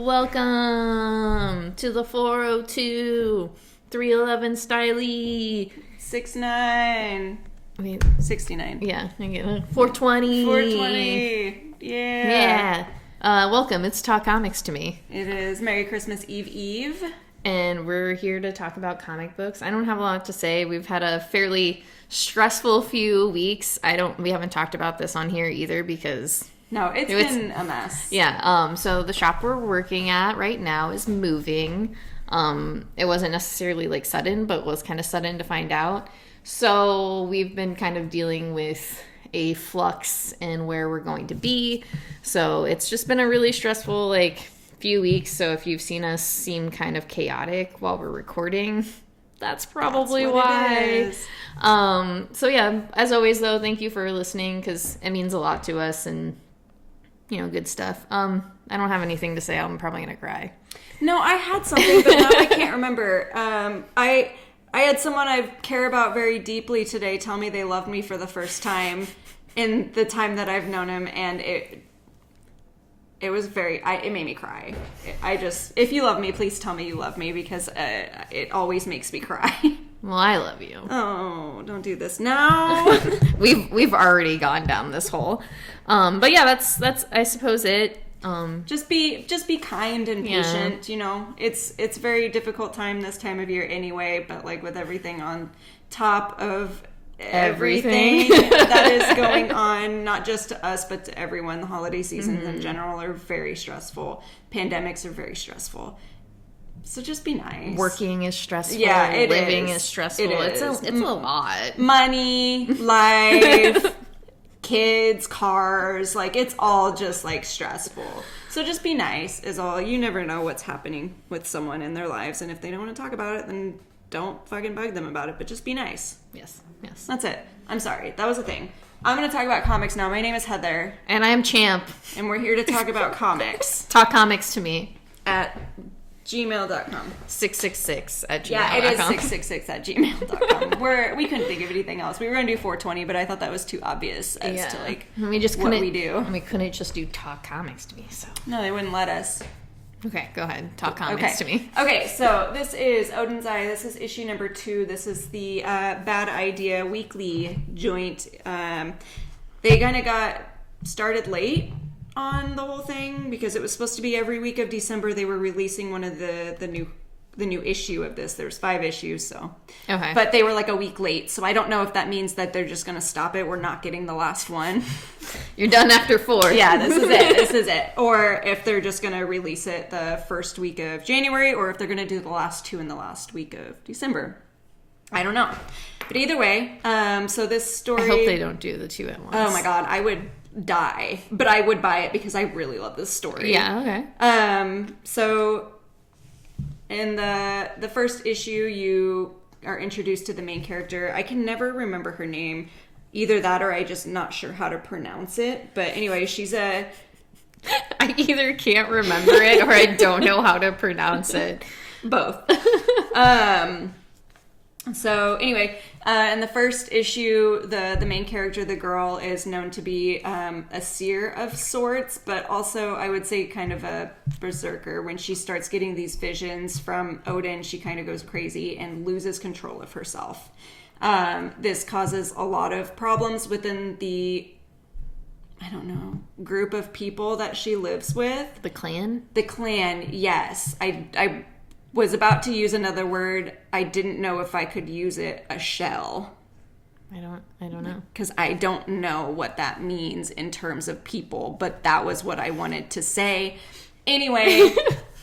welcome to the 402 311 Stylee 69. Wait, 69. Yeah, I get it. 420. 420. Yeah. Welcome. It's Talk Comics to me. It is Merry Christmas Eve. And we're here to talk about comic books. I don't have a lot to say. We've had a fairly stressful few weeks. We haven't talked about this on here either because... No, it's been a mess. Yeah. So the shop we're working at right now is moving. It wasn't necessarily like sudden, but was kind of sudden to find out. So we've been kind of dealing with a flux in where we're going to be. So it's just been a really stressful few weeks. So if you've seen us seem kind of chaotic while we're recording, that's probably why. So yeah, as always though, thank you for listening because it means a lot to us and good stuff. I don't have anything to say. I'm probably gonna cry. No, I had something, but now I can't remember. I had someone I care about very deeply today tell me they loved me for the first time in the time that I've known him, and it was it made me cry. If you love me, please tell me you love me because it always makes me cry. Well, I love you. Oh, don't do this now. We've already gone down this hole. But yeah, that's I suppose it. Just be kind and patient. It's a very difficult time this time of year anyway. But with everything on top of everything that is going on, not just to us but to everyone, the holiday seasons in general are very stressful. Pandemics are very stressful. So just be nice. Working is stressful. Yeah, living is stressful. It's a lot. Money, life, kids, cars, it's all just stressful. So just be nice is all. You never know what's happening with someone in their lives, and if they don't want to talk about it, then don't fucking bug them about it, but just be nice. Yes. That's it. I'm sorry. That was a thing. I'm going to talk about comics now. My name is Heather. And I am Champ. And we're here to talk about comics. Talk comics to me. At gmail.com. 666 at gmail.com. Yeah, it is 666 at gmail.com. We couldn't think of anything else. We were going to do 420, but I thought that was too obvious as to what we do. We couldn't just do Talk Comics to me, so. No, they wouldn't let us. Okay, go ahead. Talk comics to me. Okay, so this is Odin's Eye. This is issue number 2. This is the Bad Idea Weekly joint. They kind of got started late on the whole thing because it was supposed to be every week of December. They were releasing one of the new issue of this. There's 5 issues, so. Okay. But they were a week late, so I don't know if that means that they're just going to stop it. We're not getting the last one. You're done after 4. Yeah, this is it. Or if they're just going to release it the first week of January, or if they're going to do the last 2 in the last week of December. I don't know. But either way, so this story... I hope they don't do the 2 at once. Oh my god, I would die. But I would buy it because I really love this story. Yeah, okay. So... in the first issue, you are introduced to the main character. I can never remember her name. Either that or I'm just not sure how to pronounce it. But anyway, she's I either can't remember it or I don't know how to pronounce it. Both. So anyway, in the first issue, the main character, the girl, is known to be a seer of sorts, but also I would say kind of a berserker. When she starts getting these visions from Odin, she kind of goes crazy and loses control of herself. This causes a lot of problems within the, group of people that she lives with. The clan? The clan, yes. I was about to use another word. I didn't know if I could use it. A shell. I don't know. Because I don't know what that means in terms of people, but that was what I wanted to say. Anyway,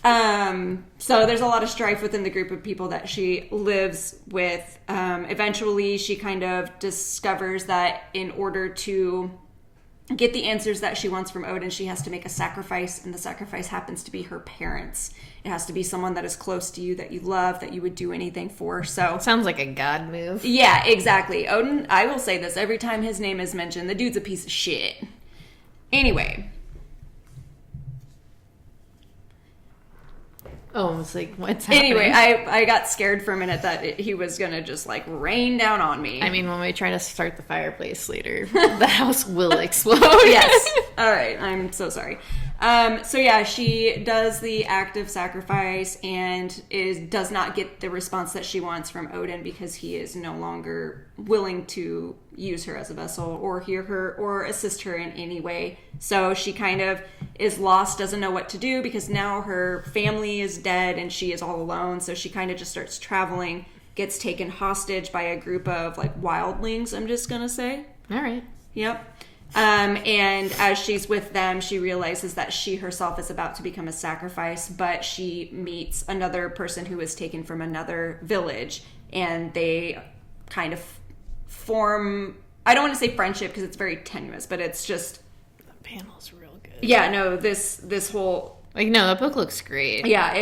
so there's a lot of strife within the group of people that she lives with. Eventually, she kind of discovers that in order to get the answers that she wants from Odin, she has to make a sacrifice, and the sacrifice happens to be her parents. It has to be someone that is close to you, that you love, that you would do anything for. So sounds like a god move. Yeah, exactly. Odin, I will say this every time his name is mentioned, the dude's a piece of shit. Anyway. Oh, it's what's happening? Anyway, I got scared for a minute that he was going to just rain down on me. I mean, when we try to start the fireplace later, the house will explode. Yes. All right. I'm so sorry. So yeah, she does the act of sacrifice and does not get the response that she wants from Odin because he is no longer willing to use her as a vessel or hear her or assist her in any way. So she kind of is lost, doesn't know what to do because now her family is dead and she is all alone. So she kind of just starts traveling, gets taken hostage by a group of like wildlings, I'm just gonna say. All right. Yep. And as she's with them, she realizes that she herself is about to become a sacrifice, but she meets another person who is taken from another village, and they kind of form, I don't want to say friendship because it's very tenuous, but it's just... The panel's real good. Yeah, no, this whole... Like, no, the book looks great. Yeah,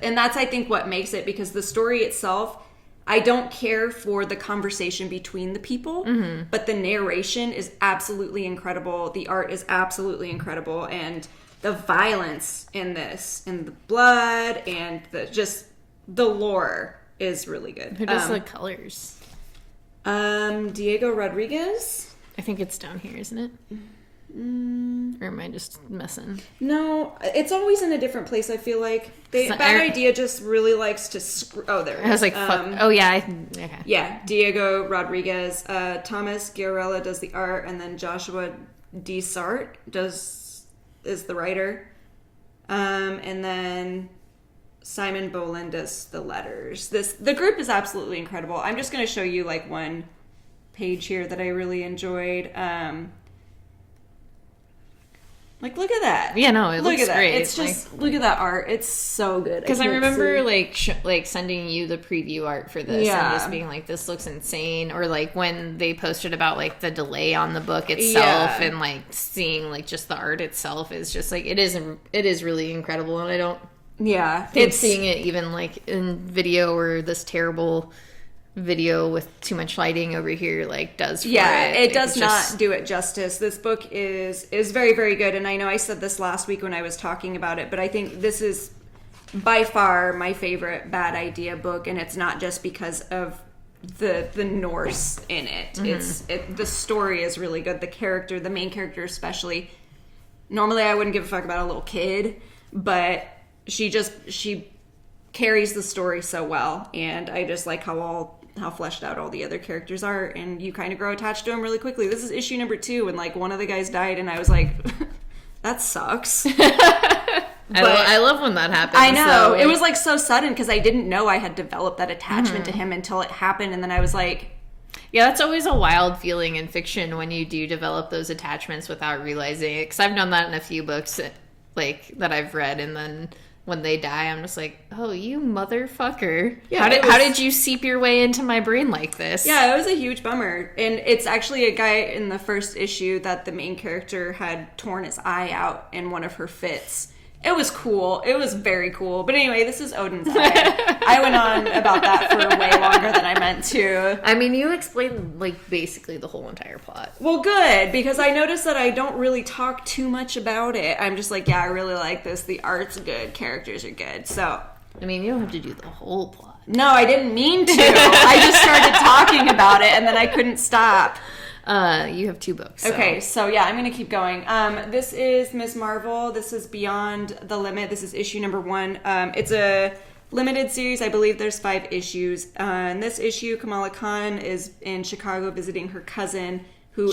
and that's, I think, what makes it, because the story itself... I don't care for the conversation between the people, but the narration is absolutely incredible. The art is absolutely incredible. And the violence in this, and the blood, and the lore is really good. Who does the colors? Diego Rodriguez. I think it's down here, isn't it? Or am I just messing? No, it's always in a different place, I feel like. Bad Idea just really likes to... Oh, there it is. I was like, fuck. Oh, yeah. Okay. Yeah, Diego Rodriguez. Thomas Giorella does the art, and then Joshua D. Sart is the writer. And then Simon Bolin does the letters. The group is absolutely incredible. I'm just going to show you, like, one page here that I really enjoyed. Like, look at that. Yeah, no, it looks great. It's just, look at that art. It's so good. Because I remember, like sending you the preview art for this and just being like, this looks insane. Or, like, when they posted about, like, the delay on the book itself and, like, seeing, like, just the art itself is just, like, it is really incredible. And I don't think seeing it even, like, in video or this terrible... video with too much lighting over here like does for it does not do it justice. This book is very, very good, and I know I said this last week when I was talking about it, but I think this is by far my favorite Bad Idea book, and it's not just because of the Norse in it. The story is really good. The main character especially. Normally I wouldn't give a fuck about a little kid, but she carries the story so well, and I just like how fleshed out all the other characters are, and you kind of grow attached to them really quickly. This is issue number 2, and like one of the guys died, and I was like, that sucks. I love when that happens. I know. It was like so sudden because I didn't know I had developed that attachment to him until it happened, and then I was like... Yeah, that's always a wild feeling in fiction when you do develop those attachments without realizing it, because I've done that in a few books like that I've read, and then... when they die, I'm just like, oh, you motherfucker. Yeah, how did you seep your way into my brain like this? Yeah, it was a huge bummer. And it's actually a guy in the first issue that the main character had torn his eye out in one of her fits. It was cool. It was very cool. But anyway, this is Odin's eye. I went on about that for way longer than I meant to. I mean, you explained, like, basically the whole entire plot. Well, good, because I noticed that I don't really talk too much about it. I'm just like, yeah, I really like this. The art's good. Characters are good. So... I mean, you don't have to do the whole plot. No, I didn't mean to. I just started talking about it, and then I couldn't stop. You have 2 books. So. Okay, so yeah, I'm going to keep going. This is Ms. Marvel. This is Beyond the Limit. This is issue number 1. It's a limited series. I believe there's 5 issues. In this issue, Kamala Khan is in Chicago visiting her cousin, who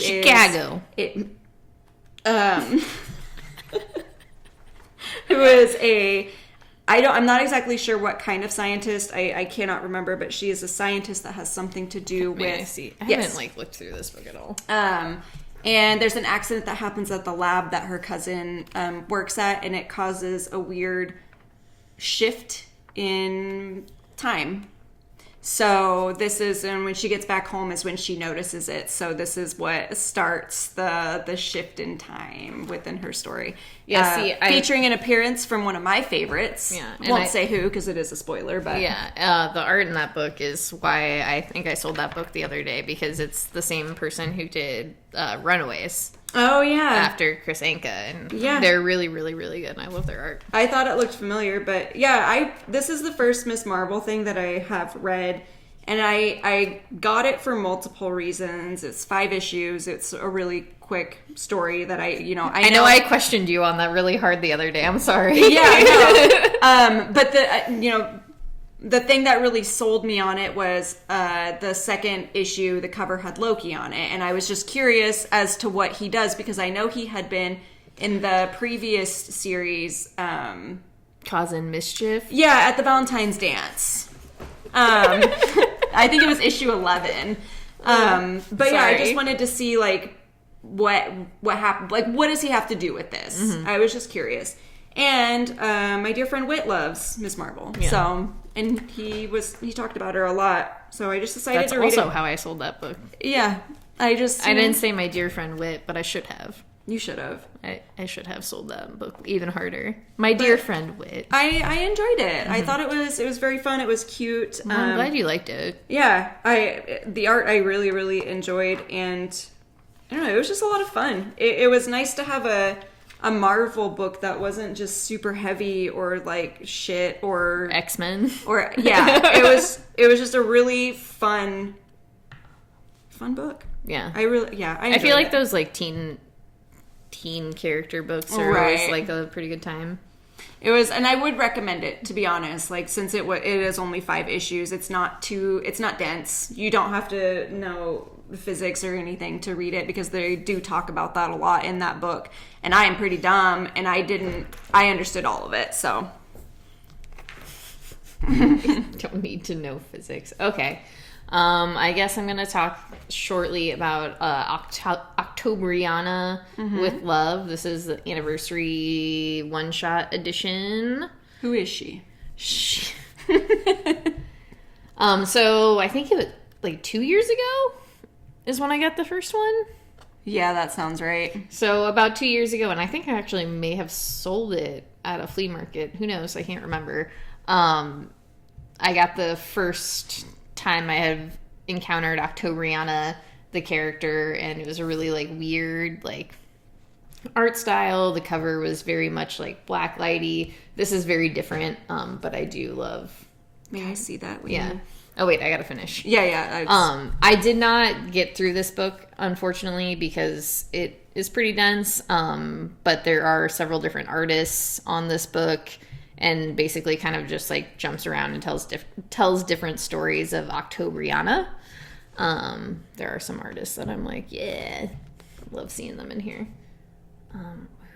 who is a... I'm not exactly sure what kind of scientist. I cannot remember, but she is a scientist that has something to do with... I see. I haven't looked through this book at all. And there's an accident that happens at the lab that her cousin works at, and it causes a weird shift in time. So this is, and when she gets back home is when she notices it. So this is what starts the shift in time within her story. Yeah, featuring an appearance from one of my favorites. Yeah, won't say who because it is a spoiler. But yeah, the art in that book is why I think I sold that book the other day, because it's the same person who did Runaways. Oh, yeah. After Chris Anka. And they're really, really, really good. And I love their art. I thought it looked familiar, but yeah, this is the first Ms. Marvel thing that I have read. And I got it for multiple reasons. It's 5 issues. It's a really quick story that I know I questioned you on that really hard the other day. I'm sorry. Yeah, I know. But the thing that really sold me on it was the second issue. The cover had Loki on it, and I was just curious as to what he does, because I know he had been in the previous series causing mischief. Yeah, at the Valentine's dance. I think it was issue 11. But yeah, I just wanted to see like what happened. Like, what does he have to do with this? Mm-hmm. I was just curious. And my dear friend Whit loves Miss Marvel. Yeah. So, and he talked about her a lot. So I just decided to read it. That's also how I sold that book. Yeah. I didn't say my dear friend Whit, but I should have. You should have. I should have sold that book even harder. My dear friend Whit. I enjoyed it. Mm-hmm. I thought it was very fun. It was cute. Well, I'm glad you liked it. Yeah, the art I really, really enjoyed, and I don't know, it was just a lot of fun. It was nice to have a Marvel book that wasn't just super heavy or like shit or X-Men. Or yeah, it was just a really fun book. Yeah, I feel like those like teen character books are always like a pretty good time. It was, and I would recommend it, to be honest. Like, since it is only 5 issues, it's not dense. You don't have to know physics or anything to read it, because they do talk about that a lot in that book. And I am pretty dumb, and I understood all of it, so. Don't need to know physics. Okay. I guess I'm going to talk shortly about Octobriana with Love. This is the anniversary one-shot edition. Who is she? So I think it was like 2 years ago is when I got the first one. Yeah, that sounds right. So about 2 years ago, and I think I actually may have sold it at a flea market. Who knows? I can't remember. I got the first time I had encountered Octobriana, the character, and it was a really like weird like art style. The cover was very much like black lighty. This is very different, but I do love. May I see that? Yeah. Oh wait, I gotta finish. Yeah. I did not get through this book, unfortunately, because it is pretty dense. But there are several different artists on this book. And basically kind of just like jumps around and tells different stories of Octobriana. There are some artists that I'm like, yeah, love seeing them in here.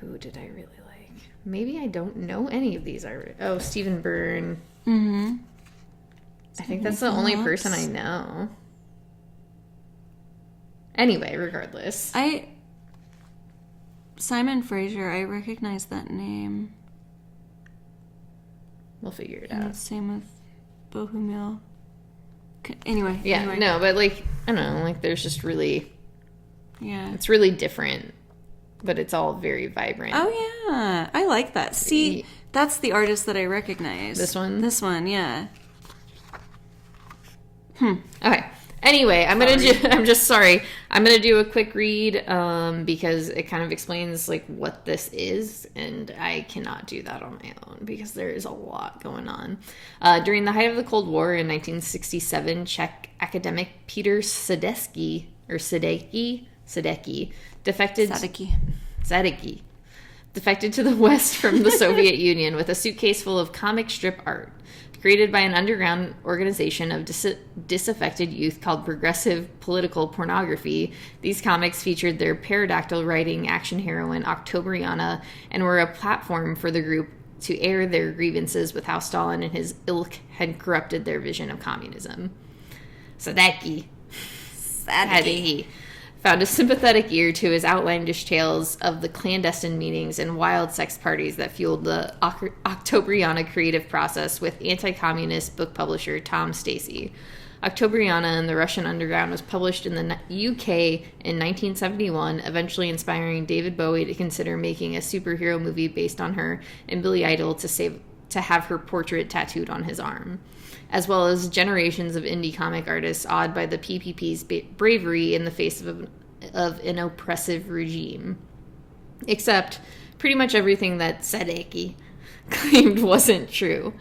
Who did I really like? Maybe I don't know any of these artists. Oh, Stephen Byrne. Mm-hmm. I think that's the only person I know. Anyway, regardless. Simon Fraser, I recognize that name. We'll figure it out. Same with Bohumil. Anyway. No, but like, I don't know, like there's just really... Yeah. It's really different, but it's all very vibrant. Oh, yeah. I like that. See, that's the artist that I recognize. This one? This one, yeah. Okay. Anyway, I'm gonna do a quick read because it kind of explains like what this is, and I cannot do that on my own because there is a lot going on. During the height of the Cold War in 1967, Czech academic Peter Sadecki defected to the West from the Soviet Union with a suitcase full of comic strip art. Created by an underground organization of disaffected youth called Progressive Political Pornography, these comics featured their pterodactyl-riding action heroine Octobriana and were a platform for the group to air their grievances with how Stalin and his ilk had corrupted their vision of communism. Sadecki found a sympathetic ear to his outlandish tales of the clandestine meetings and wild sex parties that fueled the Octobriana creative process with anti-communist book publisher Tom Stacey. Octobriana and the Russian Underground was published in the UK in 1971, eventually inspiring David Bowie to consider making a superhero movie based on her and Billy Idol to have her portrait tattooed on his arm, as well as generations of indie comic artists awed by the PPP's bravery in the face of an oppressive regime. Except pretty much everything that Sadecki claimed wasn't true.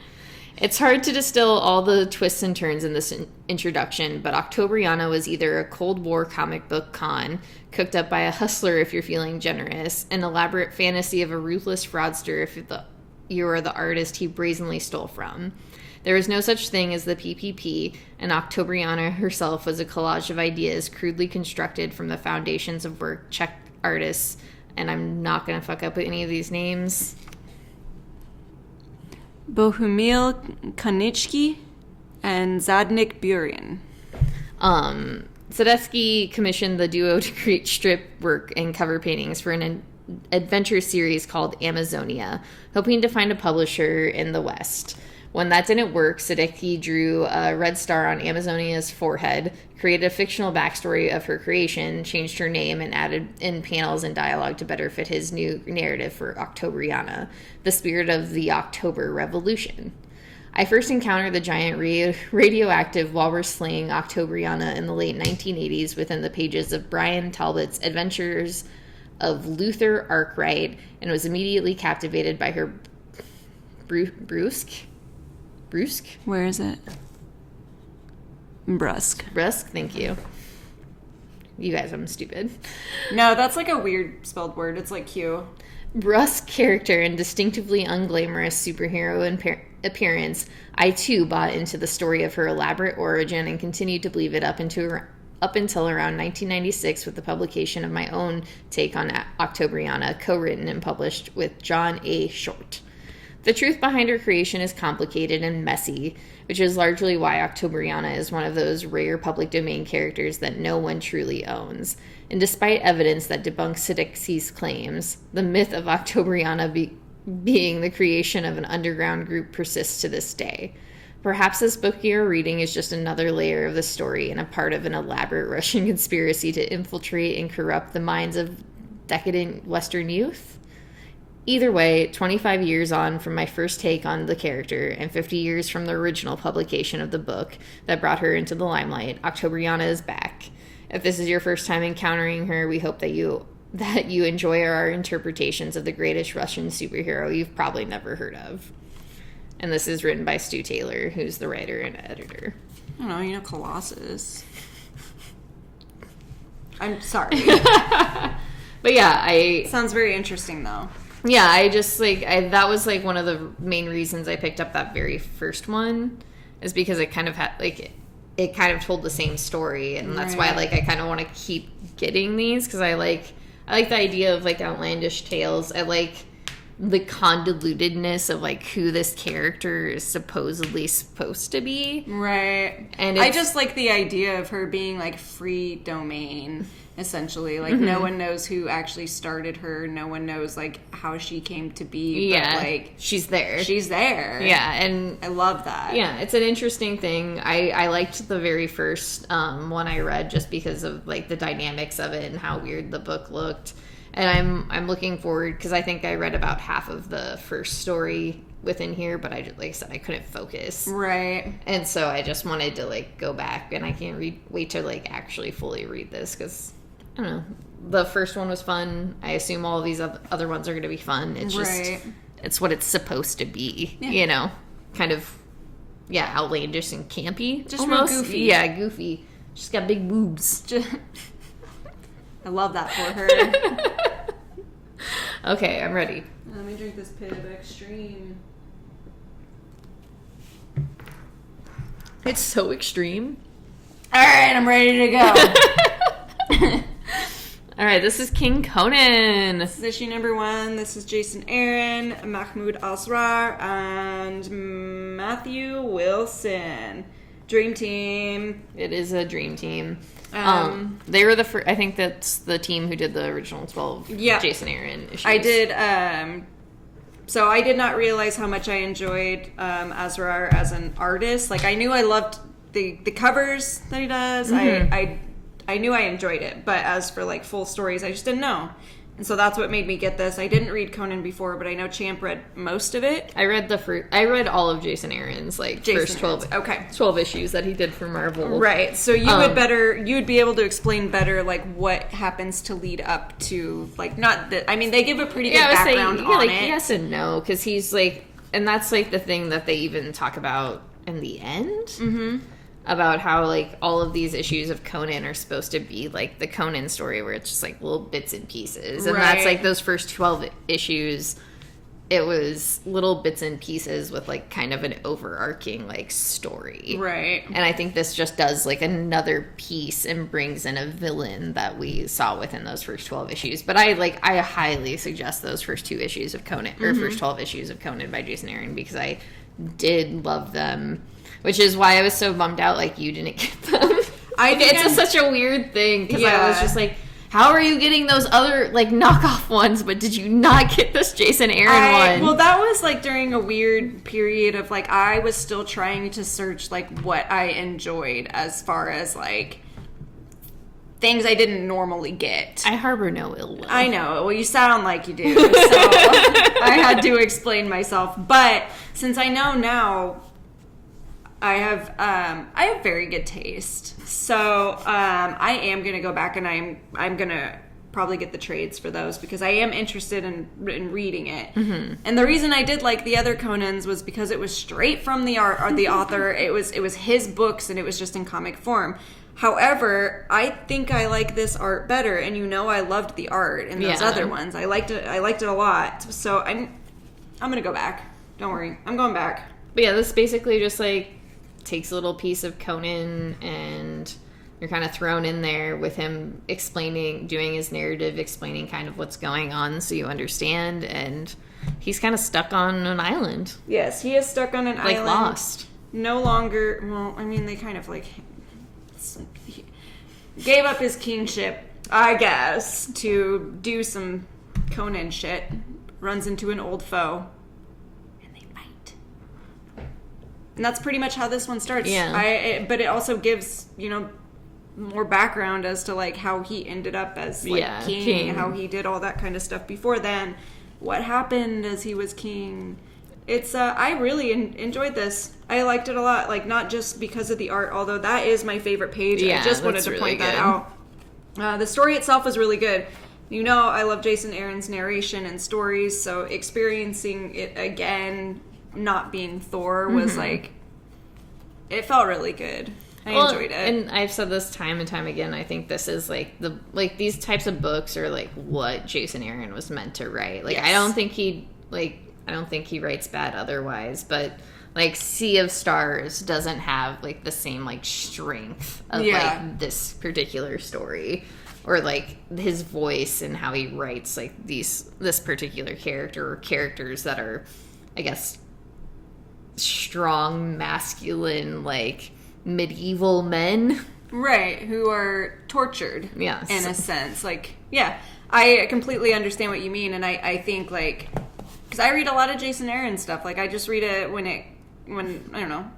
It's hard to distill all the twists and turns in this introduction, but Octobriana was either a Cold War comic book con, cooked up by a hustler if you're feeling generous, an elaborate fantasy of a ruthless fraudster if you are the artist he brazenly stole from. There was no such thing as the PPP, and Octobriana herself was a collage of ideas crudely constructed from the foundations of work Czech artists, and I'm not going to fuck up any of these names. Bohumil Konieczki and Zadnik Burin. Sadetsky commissioned the duo to create strip work and cover paintings for an adventure series called Amazonia, hoping to find a publisher in the West. When that didn't work, Sadetsky drew a red star on Amazonia's forehead, created a fictional backstory of her creation, changed her name, and added in panels and dialogue to better fit his new narrative for Octobriana, the spirit of the October Revolution. I first encountered the giant radioactive walrus slaying Octobriana in the late 1980s within the pages of Brian Talbot's Adventures of Luther Arkwright, and was immediately captivated by her brusque? Where is it? Brusque, thank you. You guys, I'm stupid. No, that's like a weird spelled word. It's like Q. Brusque character and distinctively unglamorous superhero appearance, I too bought into the story of her elaborate origin and continued to believe it up until around 1996 with the publication of my own take on Octobriana, co-written and published with John A. Short. The truth behind her creation is complicated and messy, which is largely why Octobriana is one of those rare public domain characters that no one truly owns. And despite evidence that debunks Sadetsky's claims, the myth of Octobriana being the creation of an underground group persists to this day. Perhaps this book you're reading is just another layer of the story and a part of an elaborate Russian conspiracy to infiltrate and corrupt the minds of decadent Western youth? Either way, 25 years on from my first take on the character and 50 years from the original publication of the book that brought her into the limelight, Octobriana is back. If this is your first time encountering her, we hope that you enjoy our interpretations of the greatest Russian superhero you've probably never heard of. And this is written by Stu Taylor, who's the writer and editor. I don't know, Colossus. I'm sorry. But yeah, sounds very interesting though. Yeah, I just, that was, one of the main reasons I picked up that very first one, is because it kind of had, it kind of told the same story, and that's why, I kind of want to keep getting these, because I like the idea of, outlandish tales. I like the convolutedness of, who this character is supposedly supposed to be. Right. And I just like the idea of her being, free domain, essentially. No one knows who actually started her. No one knows, how she came to be. Yeah. But, she's there. She's there. Yeah, and I love that. Yeah, it's an interesting thing. I liked the very first one I read just because of, the dynamics of it and how weird the book looked. And I'm looking forward, because I think I read about half of the first story within here, but like I said, I couldn't focus. Right. And so I just wanted to, go back, and I can't wait to, actually fully read this, because, I don't know, the first one was fun. I assume all of these other ones are going to be fun. It's just, it's what it's supposed to be, kind of, outlandish and campy. Just almost. real goofy. Yeah, goofy. She's got big boobs. I love that for her. Okay, I'm ready. Let me drink this Pit Extreme. It's so extreme. All right, I'm ready to go. All right, this is King Conan. This is issue number 1. This is Jason Aaron, Mahmoud Asrar, and Matthew Wilson. Dream Team. It is a dream team. They were the first, I think that's the team who did the original 12 Jason Aaron issues. I did, so I did not realize how much I enjoyed Asrar as an artist. I knew I loved the covers that he does. Mm-hmm. I knew I enjoyed it, but as for full stories, I just didn't know. And so that's what made me get this. I didn't read Conan before, but I know Champ read most of it. I read all of Jason Aaron's first 12 issues that he did for Marvel. Right. So you would be able to explain better what happens to lead up to not that. I mean, they give a pretty good background on it. Yes and no, because he's and that's, like, the thing that they even talk about in the end. Mm-hmm. About how, like, all of these issues of Conan are supposed to be, like, the Conan story where it's just, like, little bits and pieces. And that's, like, those first 12 issues, it was little bits and pieces with, like, kind of an overarching, like, story. Right. And I think this just does, like, another piece and brings in a villain that we saw within those first 12 issues. But I highly suggest those first 2 issues of Conan, or first 12 issues of Conan by Jason Aaron, because I did love them. Which is why I was so bummed out, like, you didn't get them. It's such a weird thing, because I was just like, how are you getting those other, like, knockoff ones, but did you not get this Jason Aaron one? Well, that was, like, during a weird period of, like, I was still trying to search, like, what I enjoyed as far as, like, things I didn't normally get. I harbor no ill will. I know. Well, you sound like you do, so I had to explain myself. But since I know now... I have very good taste, so I am gonna go back and I'm gonna probably get the trades for those because I am interested in reading it. Mm-hmm. And the reason I did like the other Conans was because it was straight from the author. It was his books and it was just in comic form. However, I think I like this art better, and I loved the art in those other ones. I liked it a lot. So I'm gonna go back. Don't worry, I'm going back. But yeah, this basically just like takes a little piece of Conan and you're kind of thrown in there with him doing his narrative, explaining kind of what's going on so you understand, and he's kind of stuck on an island. Yes, he is stuck on an island. Like Lost. No longer, well, I mean, they kind of like gave up his kingship, I guess, to do some Conan shit. Runs into an old foe. And that's pretty much how this one starts. Yeah. But it also gives, more background as to, like, how he ended up as, like, king, how he did all that kind of stuff before then, what happened as he was king. It's, I really enjoyed this. I liked it a lot, like, not just because of the art, although that is my favorite page. I just wanted to point that out. The story itself was really good. I love Jason Aaron's narration and stories, so experiencing it again... not being Thor was like, it felt really good. I enjoyed it. And I've said this time and time again, I think this is like these types of books are like what Jason Aaron was meant to write. Like, yes. I don't think he writes bad otherwise, but like Sea of Stars doesn't have like the same like strength of like this particular story. Or, like, his voice and how he writes, like, this particular character or characters that are, I guess, strong, masculine, like, medieval men. Right, who are tortured. Yes. In a sense. Like, yeah, I completely understand what you mean. And I think, like, because I read a lot of Jason Aaron stuff. Like, I just read it when I don't know,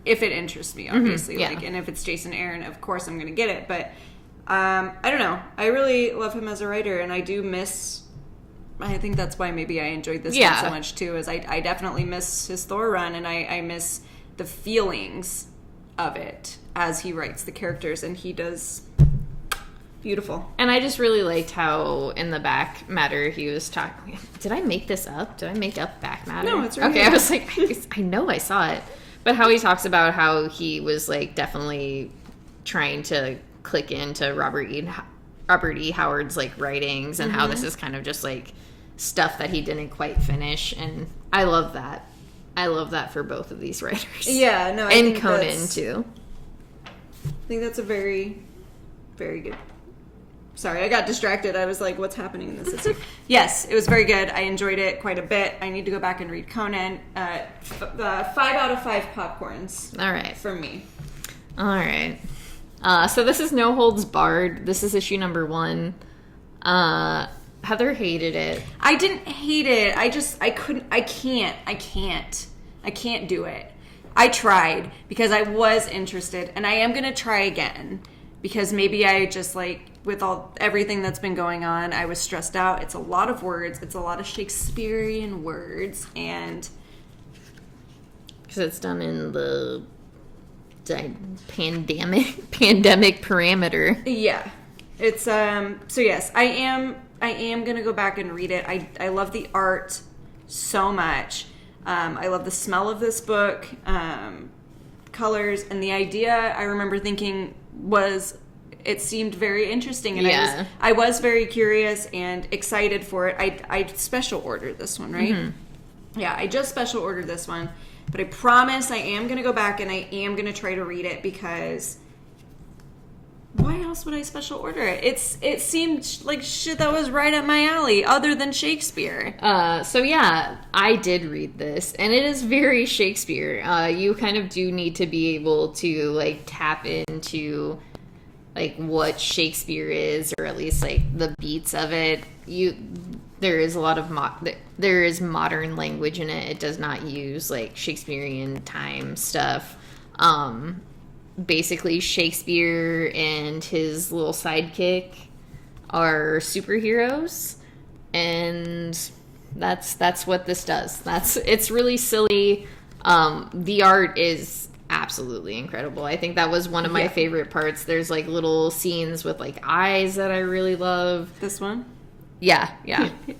if it interests me, obviously. Mm-hmm, yeah. Like, and if it's Jason Aaron, of course I'm going to get it. But... I don't know. I really love him as a writer, and I do miss... I think that's why maybe I enjoyed this one so much, too, is I definitely miss his Thor run, and I miss the feelings of it as he writes the characters, and he does... Beautiful. And I just really liked how, in the back matter, he was talking... Did I make this up? Did I make up back matter? No, it's right Okay, here. I was like, I know I saw it. But how he talks about how he was, like, definitely trying to... click into Robert E. Howard's like writings and how this is kind of just like stuff that he didn't quite finish, and I love that. I love that for both of these writers. Yeah, no, and Conan too. I think that's a very, very good. Sorry, I got distracted. I was like, "What's happening in this?" Yes, it was very good. I enjoyed it quite a bit. I need to go back and read Conan. 5 out of 5 popcorns. All right, from me. All right. So this is No Holds Barred. This is issue number 1. Heather hated it. I didn't hate it. I can't do it. I tried because I was interested, and I am going to try again because maybe I just like, with everything that's been going on, I was stressed out. It's a lot of words. It's a lot of Shakespearean words, and... Because it's done in the... pandemic parameter. Yeah, it's so yes, I am gonna go back and read it. I love the art so much. I love the smell of this book, colors, and the idea I remember thinking was, it seemed very interesting, and I was very curious and excited for it. I special ordered this one, right? Mm-hmm. Yeah, I just special ordered this one, but I promise I am going to go back and I am going to try to read it, because why else would I special order it? It seemed like shit that was right up my alley, other than Shakespeare. So yeah, I did read this, and it is very Shakespeare. You kind of do need to be able to like tap into like what Shakespeare is, or at least like the beats of it. There is a lot of there is modern language in it. It does not use like Shakespearean time stuff. Basically, Shakespeare and his little sidekick are superheroes, and that's what this does. It's really silly. The art is absolutely incredible. I think that was one of my favorite parts. There's like little scenes with like eyes that I really love. This one? Yeah.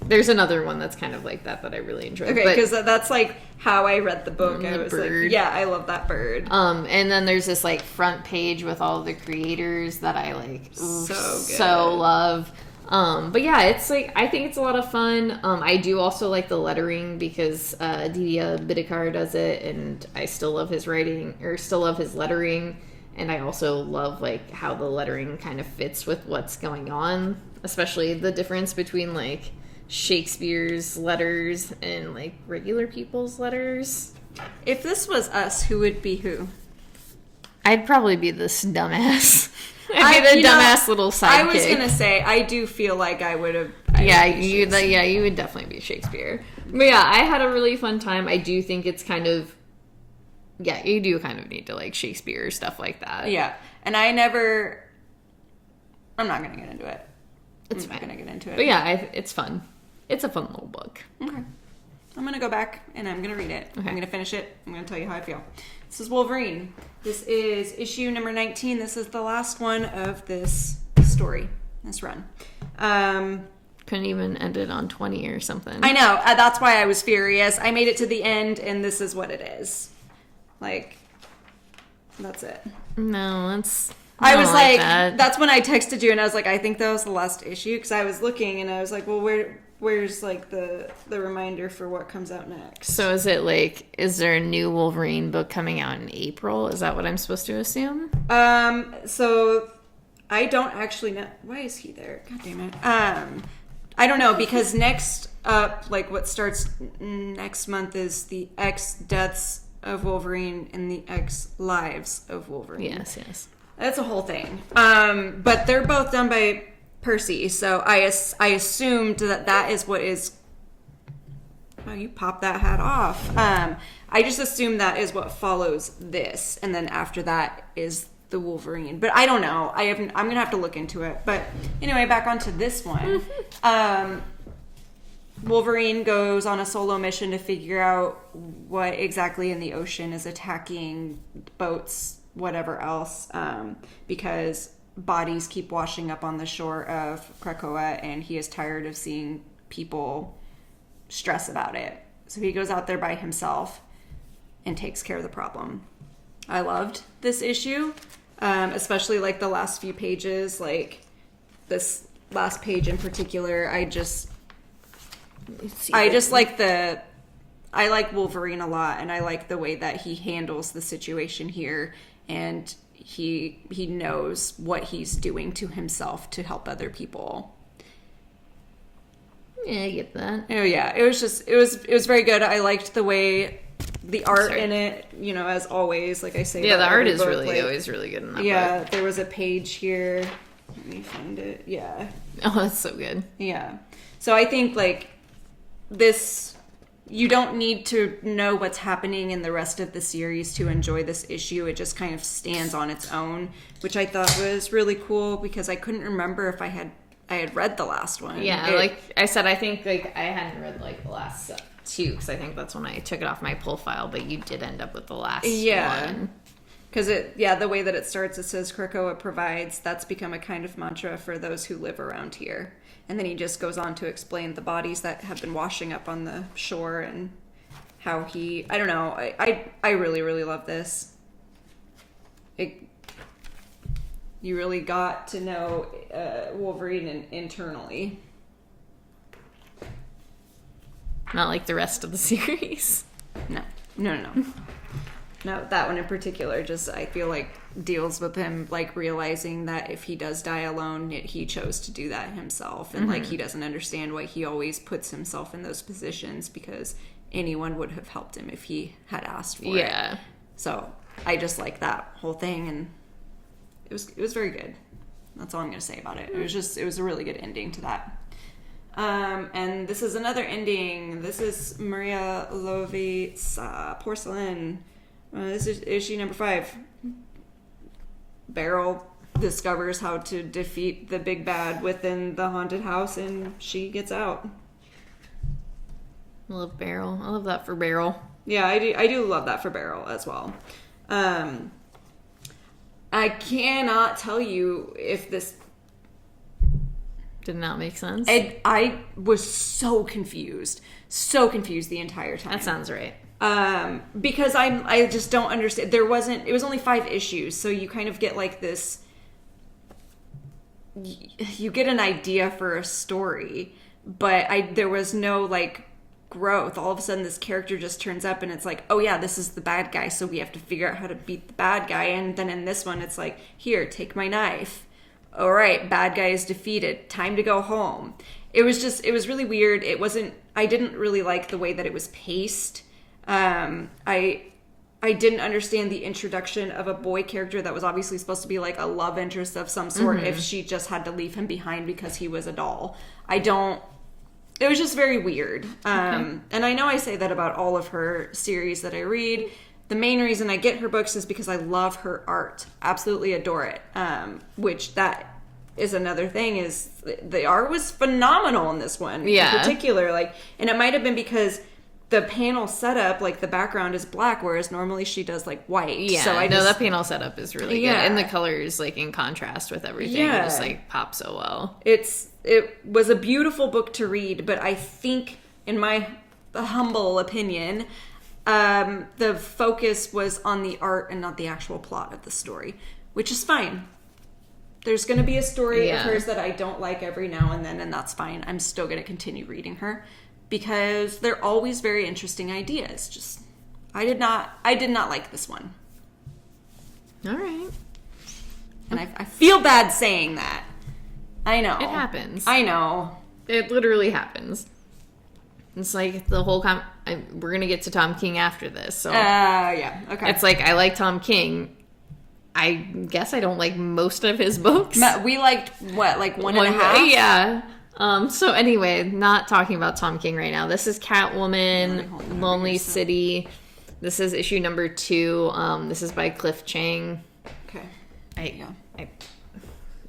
There's another one that's kind of like that I really enjoy. Okay, because that's like how I read the book. I was bird. Like, yeah, I love that bird. And then there's this like front page with all the creators that I like so love. But yeah, it's like, I think it's a lot of fun. I do also like the lettering, because Didier Bidikar does it, and I still love his writing, or still love his lettering. And I also love like how the lettering kind of fits with what's going on, especially the difference between like Shakespeare's letters and like regular people's letters. If this was us, who would be who? I'd probably be this dumbass. I'd be the dumbass little sidekick. I was gonna say, I do feel like I would have. You would definitely be Shakespeare. But yeah, I had a really fun time. I do think it's kind of, you do kind of need to like Shakespeare, stuff like that. Yeah, and I'm not gonna get into it. I'm not gonna get into it. But yeah, it's fun. It's a fun little book. Okay. I'm going to go back and I'm going to read it. Okay. I'm going to finish it. I'm going to tell you how I feel. This is Wolverine. This is issue number 19. This is the last one of this story, this run. Couldn't even end it on 20 or something. I know. That's why I was furious. I made it to the end, and this is what it is. Like, that's it. No, that's... I was like that's when I texted you, and I was like, I think that was the last issue, because I was looking, and I was like, well, where's like the reminder for what comes out next? So is it like, is there a new Wolverine book coming out in April? Is that what I'm supposed to assume? So I don't actually know. Why is he there? God damn it. I don't know, because next up, like what starts next month is the X Deaths of Wolverine and the X Lives of Wolverine. Yes. That's a whole thing. But they're both done by Percy, so I assumed that is what is... Wow, you popped that hat off. I just assumed that is what follows this, and then after that is the Wolverine. But I don't know. I'm going to have to look into it. But anyway, back onto this one. Wolverine goes on a solo mission to figure out what exactly in the ocean is attacking boats, whatever else, because bodies keep washing up on the shore of Krakoa, and he is tired of seeing people stress about it. So he goes out there by himself and takes care of the problem. I loved this issue, especially like the last few pages, like this last page in particular. I like Wolverine a lot, and I like the way that he handles the situation here, and he knows what he's doing to himself to help other people. Yeah, I get that. Oh yeah, it was very good. I liked the way the art in it, as always, like I say. Yeah, the art is always really good in that book. Yeah, there was a page here. Let me find it. Yeah. Oh, that's so good. Yeah. So I think like this, you don't need to know what's happening in the rest of the series to enjoy this issue. It just kind of stands on its own, which I thought was really cool, because I couldn't remember if I had read the last one. Yeah, like I said, I think like I hadn't read like the last two, because I think that's when I took it off my pull file, but you did end up with the last one. Because the way that it starts, it says Krakoa provides, that's become a kind of mantra for those who live around here. And then he just goes on to explain the bodies that have been washing up on the shore and how he, I don't know, I really, really love this. You really got to know Wolverine internally. Not like the rest of the series. No. No, that one in particular, just I feel like deals with him like realizing that if he does die alone, he chose to do that himself, and like he doesn't understand why he always puts himself in those positions, because anyone would have helped him if he had asked for it. So I just like that whole thing, and it was very good. That's all I'm gonna say about it. It was a really good ending to that. And this is another ending. This is Maria Loveit's Porcelain. This is issue number 5. Beryl discovers how to defeat the big bad within the haunted house, and she gets out. I love Beryl. I love that for Beryl. Yeah, I do love that for Beryl as well. I cannot tell you if this did not make sense. I was so confused the entire time. That sounds right. Because I just don't understand. It was only 5 issues, so you kind of get like this, you get an idea for a story, but there was no like growth. All of a sudden this character just turns up and it's like, oh yeah, this is the bad guy, so we have to figure out how to beat the bad guy. And then in this one it's like, here, take my knife. All right, bad guy is defeated, time to go home. It was really weird. I didn't really like the way that it was paced. I didn't understand the introduction of a boy character that was obviously supposed to be like a love interest of some sort if she just had to leave him behind because he was a doll. It was just very weird. And I know I say that about all of her series that I read. The main reason I get her books is because I love her art. Absolutely adore it. Which that is another thing, is the art was phenomenal in this one. In particular. And it might have been because the panel setup, like the background is black, whereas normally she does like white. Yeah, so that panel setup is really good. And the colors, like in contrast with everything, just like pop so well. It was a beautiful book to read, but I think, in my humble opinion, the focus was on the art and not the actual plot of the story, which is fine. There's going to be a story of hers that I don't like every now and then, and that's fine. I'm still going to continue reading her, because they're always very interesting ideas. Just, I did not like this one. All right. And I feel bad saying that. I know. It happens. I know. It literally happens. It's like the whole we're going to get to Tom King after this. So yeah. Okay. It's like, I like Tom King. I guess I don't like most of his books. We liked, what, like one and a half? Yeah. So anyway, not talking about Tom King right now. This is Catwoman, Lonely City. This is issue number 2. This is by Cliff Chang. Okay.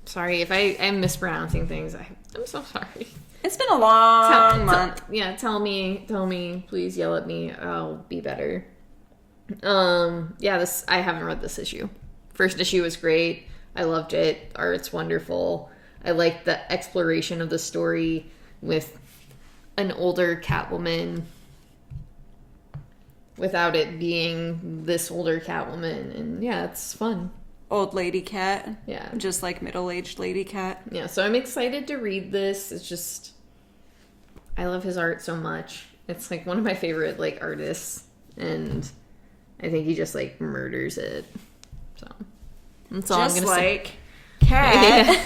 Sorry if I'm mispronouncing things. I'm so sorry. It's been a long month. Tell me, please yell at me. I'll be better. I haven't read this issue. First issue was great. I loved it. Art's wonderful. I like the exploration of the story with an older Catwoman without it being this older Catwoman. And yeah, it's fun. Old lady cat. Yeah. Just like middle-aged lady cat. Yeah, so I'm excited to read this. It's just, I love his art so much. It's like one of my favorite like artists, and I think he just like murders it. So that's all just I'm gonna say. Just like Cat.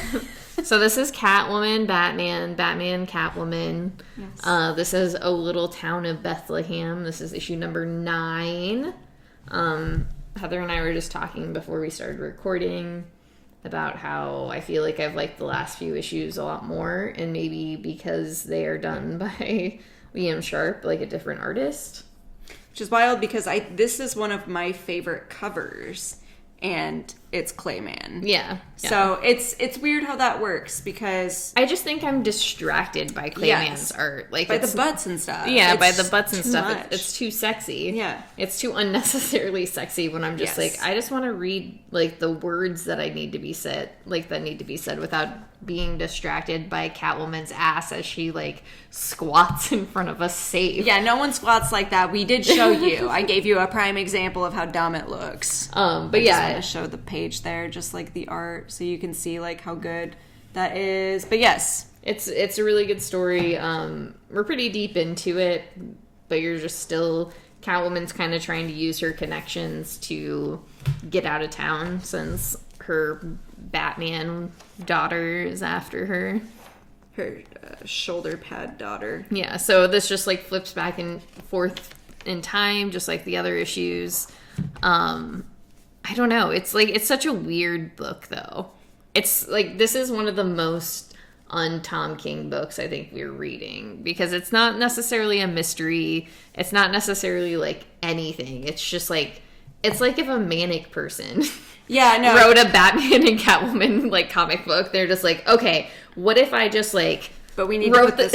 So this is Catwoman, Batman, Catwoman. Yes. This is A Little Town of Bethlehem. This is issue number 9. Heather and I were just talking before we started recording about how I feel like I've liked the last few issues a lot more, and maybe because they are done by Liam Sharp, like a different artist. Which is wild, because this is one of my favorite covers, and it's Clayman. Yeah. So it's weird how that works because I just think I'm distracted by Clayman's art, like by the butts and stuff. Yeah, by the butts and stuff. It's too sexy. Yeah, it's too unnecessarily sexy. When I'm just like, I just want to read like the words that need to be said without being distracted by Catwoman's ass as she like squats in front of a safe. Yeah, no one squats like that. We did show you. I gave you a prime example of how dumb it looks. But I just want to show the page there, just like the art, so you can see like how good that is. But yes, it's a really good story. We're pretty deep into it, but you're just still Catwoman's kind of trying to use her connections to get out of town since her Batman daughter is after her. Her shoulder pad daughter. Yeah, so this just like flips back and forth in time, just like the other issues. I don't know. It's like, it's such a weird book though. It's like, this is one of the most un-Tom King books I think we're reading, because it's not necessarily a mystery. It's not necessarily like anything. It's just like, it's like if a manic person wrote a Batman and Catwoman like comic book. They're just like, okay, what if I just like but we need to put this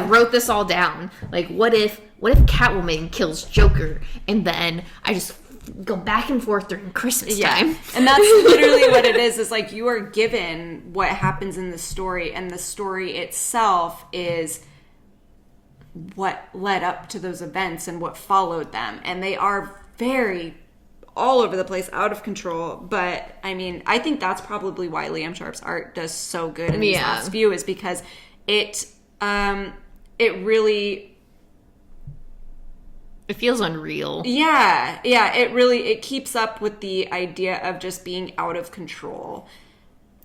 wrote this all down. Like what if Catwoman kills Joker and then I just go back and forth during Christmas time. And that's literally what it is like you are given what happens in the story, and the story itself is what led up to those events and what followed them, and they are very all over the place, out of control. But I mean, I think that's probably why Liam Sharp's art does so good in these last few, is because it really, it feels unreal. Yeah, it keeps up with the idea of just being out of control.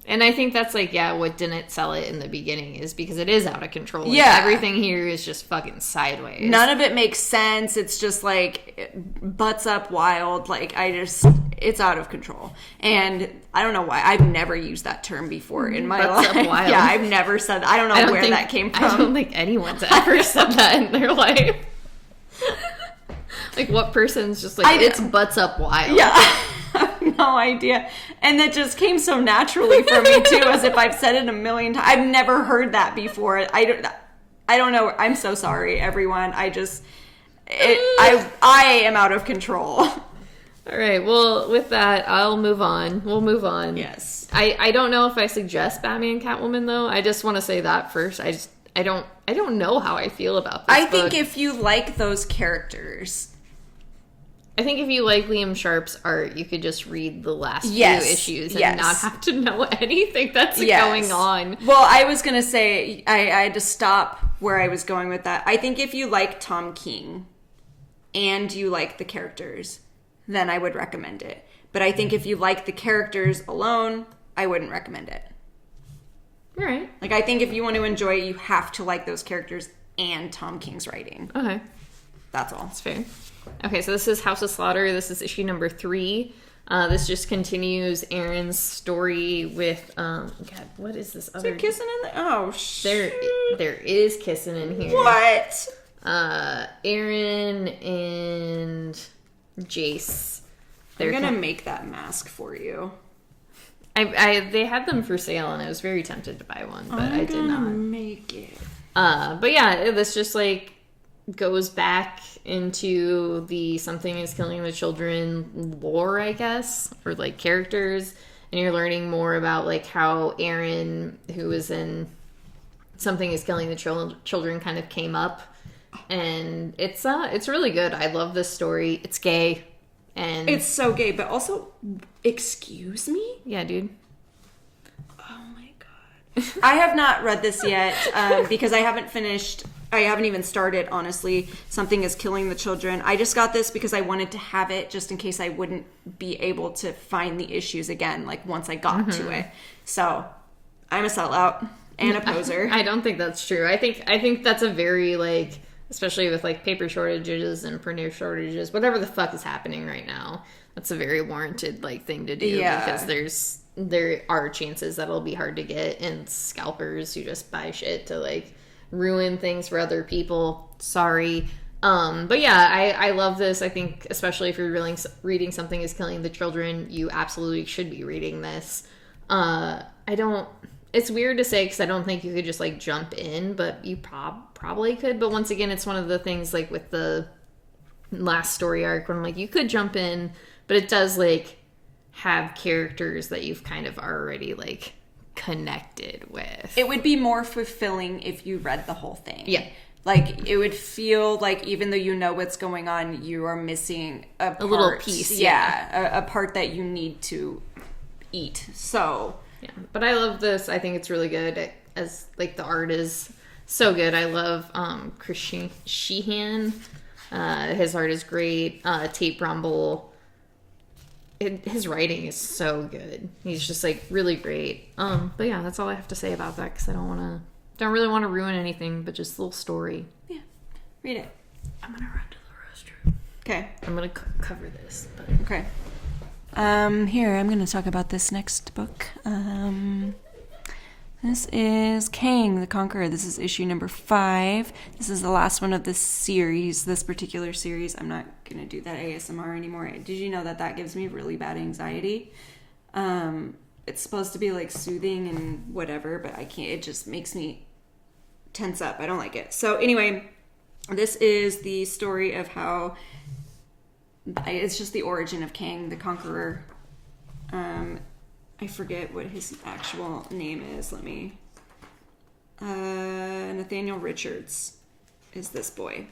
And I think that's like, what didn't sell it in the beginning is because it is out of control. Like, everything here is just fucking sideways. None of it makes sense. It's just like butts up wild. Like it's out of control. And I don't know why. I've never used that term before in my life. Up wild. Yeah, I've never said that. I don't know where that came from. I don't think anyone's ever said that in their life. Like, what person's just like, it's butts up wild? Yeah. I have no idea. And that just came so naturally for me, too, as if I've said it a million times. I've never heard that before. I don't know. I'm so sorry, everyone. I am out of control. All right. Well, with that, I'll move on. We'll move on. Yes. I don't know if I suggest Batman Catwoman, though. I just want to say that first. I don't know how I feel about this book. think if you like those characters, I think if you like Liam Sharp's art, you could just read the last few issues and not have to know anything that's going on. Well, I was going to say, I had to stop where I was going with that. I think if you like Tom King and you like the characters, then I would recommend it. But I think if you like the characters alone, I wouldn't recommend it. All right. Like, I think if you want to enjoy it, you have to like those characters and Tom King's writing. Okay. That's all. That's fair. Okay, so this is House of Slaughter. This is issue number 3. This just continues Aaron's story with, God, what is this other... Is there kissing in there? Oh, shit. There is kissing in here. What? Aaron and Jace. I'm gonna make that mask for you. They had them for sale, and I was very tempted to buy one, but I did not. Make it. But yeah, this just like goes back into the Something is Killing the Children lore, I guess, or like characters, and you're learning more about like how Aaron, who was in Something is Killing the Children, kind of came up, and it's really good. I love this story. It's gay. And it's so gay, but also, excuse me? Yeah, dude. Oh my god. I have not read this yet because I haven't even started, honestly. Something is Killing the Children. I just got this because I wanted to have it just in case I wouldn't be able to find the issues again, like once I got to it. So, I'm a sellout and a poser. I don't think that's true. I think that's a very, like... especially with like paper shortages and printer shortages, whatever the fuck is happening right now, that's a very warranted like thing to do, because there are chances that it'll be hard to get, and scalpers who just buy shit to like ruin things for other people. Sorry, But yeah, I love this. I think especially if you're reading Something is Killing the Children, you absolutely should be reading this. It's weird to say because I don't think you could just like jump in, but you probably could. But once again, it's one of the things like with the last story arc when I'm like, you could jump in, but it does like have characters that you've kind of already like connected with. It would be more fulfilling if you read the whole thing. Yeah. Like, it would feel like even though you know what's going on, you are missing a little piece. Yeah, a part that you need to eat. So... Yeah, but I love this. I think it's really good. As like the art is so good. I love Chris Sheehan. His art is great. Tate Rumble. His writing is so good. He's just like really great. But yeah, that's all I have to say about that because I don't really want to ruin anything, but just a little story. Yeah, read it. I'm gonna run to the restroom. Okay. I'm gonna cover this. But... Okay. Here, I'm going to talk about this next book. This is Kang the Conqueror. This is issue number 5. This is the last one of this series, this particular series. I'm not going to do that ASMR anymore. Did you know that gives me really bad anxiety? It's supposed to be like soothing and whatever, but I can't. It just makes me tense up. I don't like it. So anyway, this is the story of how... It's just the origin of Kang the Conqueror. I forget what his actual name is. Let me... Nathaniel Richards is this boy.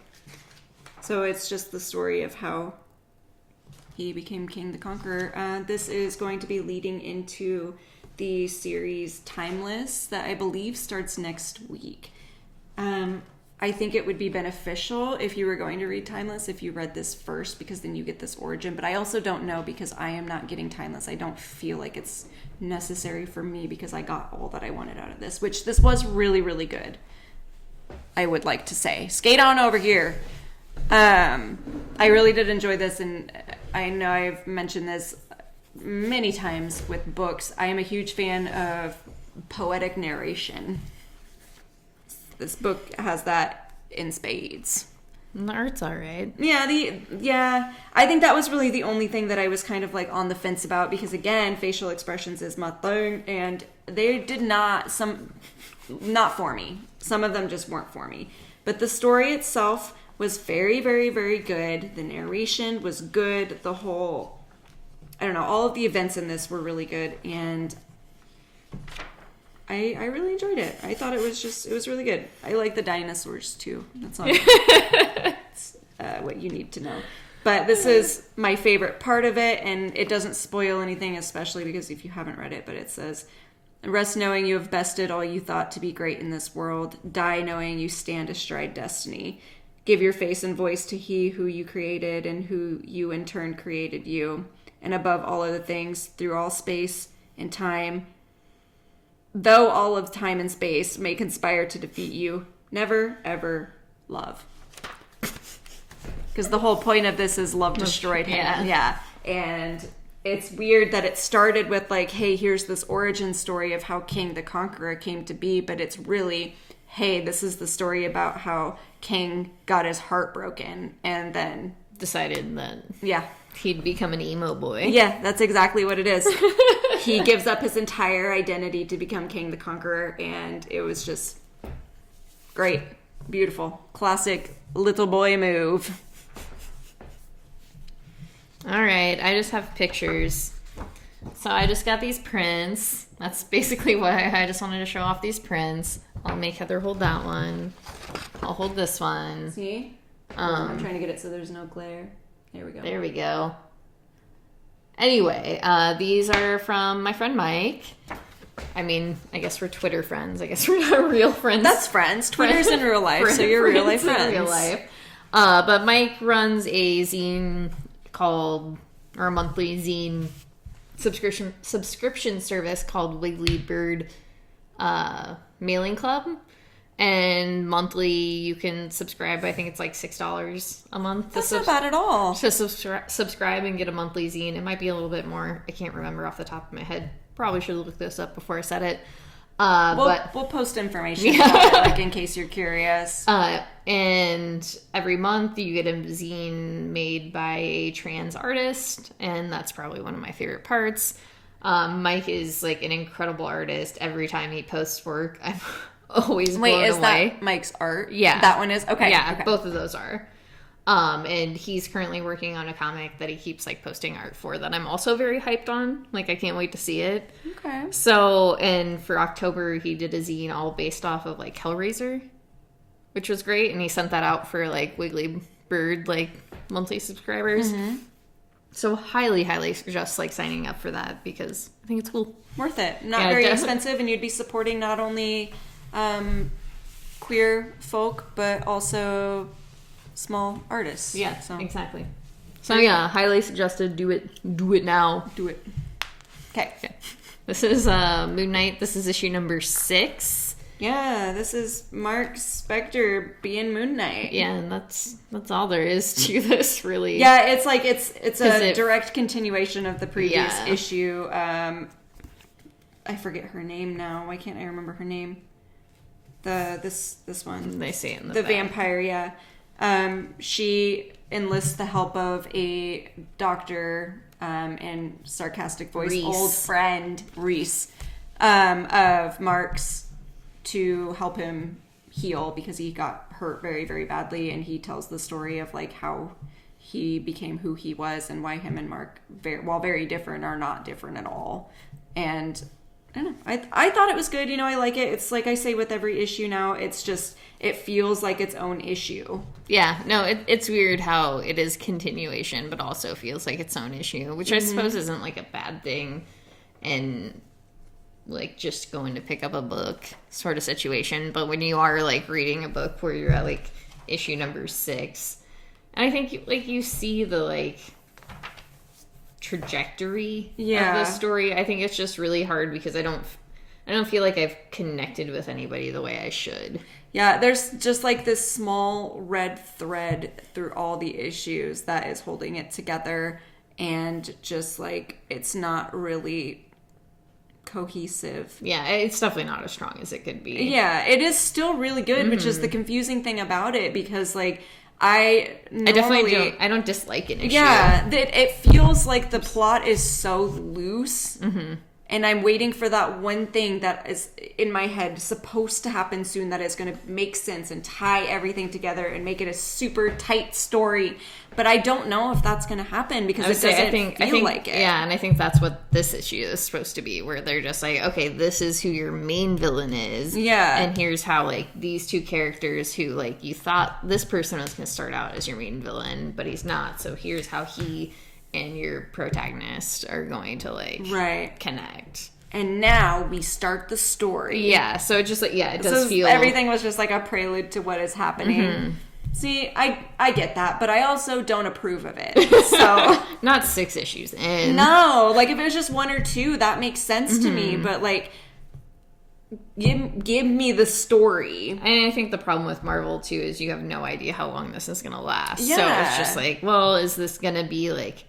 So it's just the story of how he became King the Conqueror. This is going to be leading into the series Timeless that I believe starts next week. I think it would be beneficial if you were going to read Timeless if you read this first, because then you get this origin. But I also don't know, because I am not getting Timeless. I don't feel like it's necessary for me because I got all that I wanted out of this, which this was really, really good. I would like to say. Skate on over here. I really did enjoy this, and I know I've mentioned this many times with books. I am a huge fan of poetic narration. This book has that in spades. And the art's all right. Yeah. I think that was really the only thing that I was kind of like on the fence about, because again, facial expressions is my thing, and they did not for me. Some of them just weren't for me. But the story itself was very, very, very good. The narration was good. The whole, I don't know, all of the events in this were really good, and I really enjoyed it. I thought it was really good. I like the dinosaurs too. That's all. What you need to know. But this is my favorite part of it, and it doesn't spoil anything, especially because if you haven't read it, but it says, rest knowing you have bested all you thought to be great in this world. Die knowing you stand astride destiny. Give your face and voice to he who you created and who you in turn created you. And above all other things, through all space and time, though all of time and space may conspire to defeat you, never, ever love. Because the whole point of this is love destroyed him. Yeah. And it's weird that it started with like, hey, here's this origin story of how King the Conqueror came to be, but it's really, hey, this is the story about how King got his heart broken and then decided that he'd become an emo boy. Yeah, that's exactly what it is. He gives up his entire identity to become King the Conqueror, and it was just great. Beautiful. Classic little boy move. All right, I just have pictures. So I just got these prints. That's basically why I just wanted to show off these prints. I'll make Heather hold that one. I'll hold this one. See? I'm trying to get it so there's no glare. There we go. There we go. Anyway, these are from my friend Mike. I mean, I guess we're Twitter friends. I guess we're not real friends. That's friends. Twitter's in real life, so you're real life friends. In real life. But Mike runs a zine or a monthly zine subscription service called Wiggly Bird Mailing Club. And monthly you can subscribe. I think it's like $6 a month. That's not bad at all. To subscribe and get a monthly zine. It might be a little bit more. I can't remember off the top of my head. Probably should have looked this up before I said it. We'll post information about it, like, in case you're curious. And every month you get a zine made by a trans artist, and that's probably one of my favorite parts. Mike is, like, an incredible artist. Every time he posts work, I'm always blown away. Wait, is that Mike's art? Yeah. That one is? Okay. Yeah, okay. Both of those are. And he's currently working on a comic that he keeps, like, posting art for that I'm also very hyped on. Like, I can't wait to see it. Okay. So, and for October, he did a zine all based off of, like, Hellraiser, which was great. And he sent that out for, like, Wiggly Bird, like, monthly subscribers. Mm-hmm. So highly, highly suggest, like, signing up for that because I think it's cool. Worth it. Not very expensive, and you'd be supporting not only queer folk, but also small artists. Yeah, so. Exactly. So yeah, highly suggested. Do it now. Do it. Okay. This is Moon Knight. This is issue number 6. Yeah, this is Mark Spector being Moon Knight. Yeah, and that's all there is to this, really. Yeah, it's like it's a direct continuation of the previous issue. I forget her name now. Why can't I remember her name? This one. They say it in the vampire. Yeah. She enlists the help of a doctor in sarcastic voice, Reese. old friend Reese, of Mark's, to help him heal because he got hurt very, very badly, and he tells the story of, like, how he became who he was and why him and Mark, while very different, are not different at all. And I don't know. I thought it was good. I like it. It's like I say with every issue now. It's just, it feels like its own issue. Yeah. No, it's weird how it is continuation, but also feels like its own issue, which I suppose isn't, like, a bad thing. And, like, just going to pick up a book sort of situation. But when you are, like, reading a book where you're at, like, issue number 6, and I think, like, you see the, like, trajectory of the story. I think it's just really hard because I don't feel like I've connected with anybody the way I should. Yeah, there's just, like, this small red thread through all the issues that is holding it together, and just, like, it's not really cohesive. Yeah, it's definitely not as strong as it could be. Yeah, it is still really good, which is the confusing thing about it, because, like, I don't dislike an issue. Yeah, it feels like the plot is so loose, and I'm waiting for that one thing that is in my head supposed to happen soon that is going to make sense and tie everything together and make it a super tight story. But I don't know if that's going to happen because it doesn't feel like it. Yeah, and I think that's what this issue is supposed to be, where they're just like, okay, this is who your main villain is. Yeah. And here's how, like, these two characters who, like, you thought this person was going to start out as your main villain, but he's not. So here's how he and your protagonist are going to, like, connect. And now we start the story. Yeah, so it just, like, it does feel... Everything was just like a prelude to what is happening. See, I get that, but I also don't approve of it. So not 6 issues in. No, like, if it was just 1 or 2, that makes sense to me, but, like, give me the story. And I think the problem with Marvel, too, is you have no idea how long this is going to last. Yeah. So it's just like, well, is this going to be, like,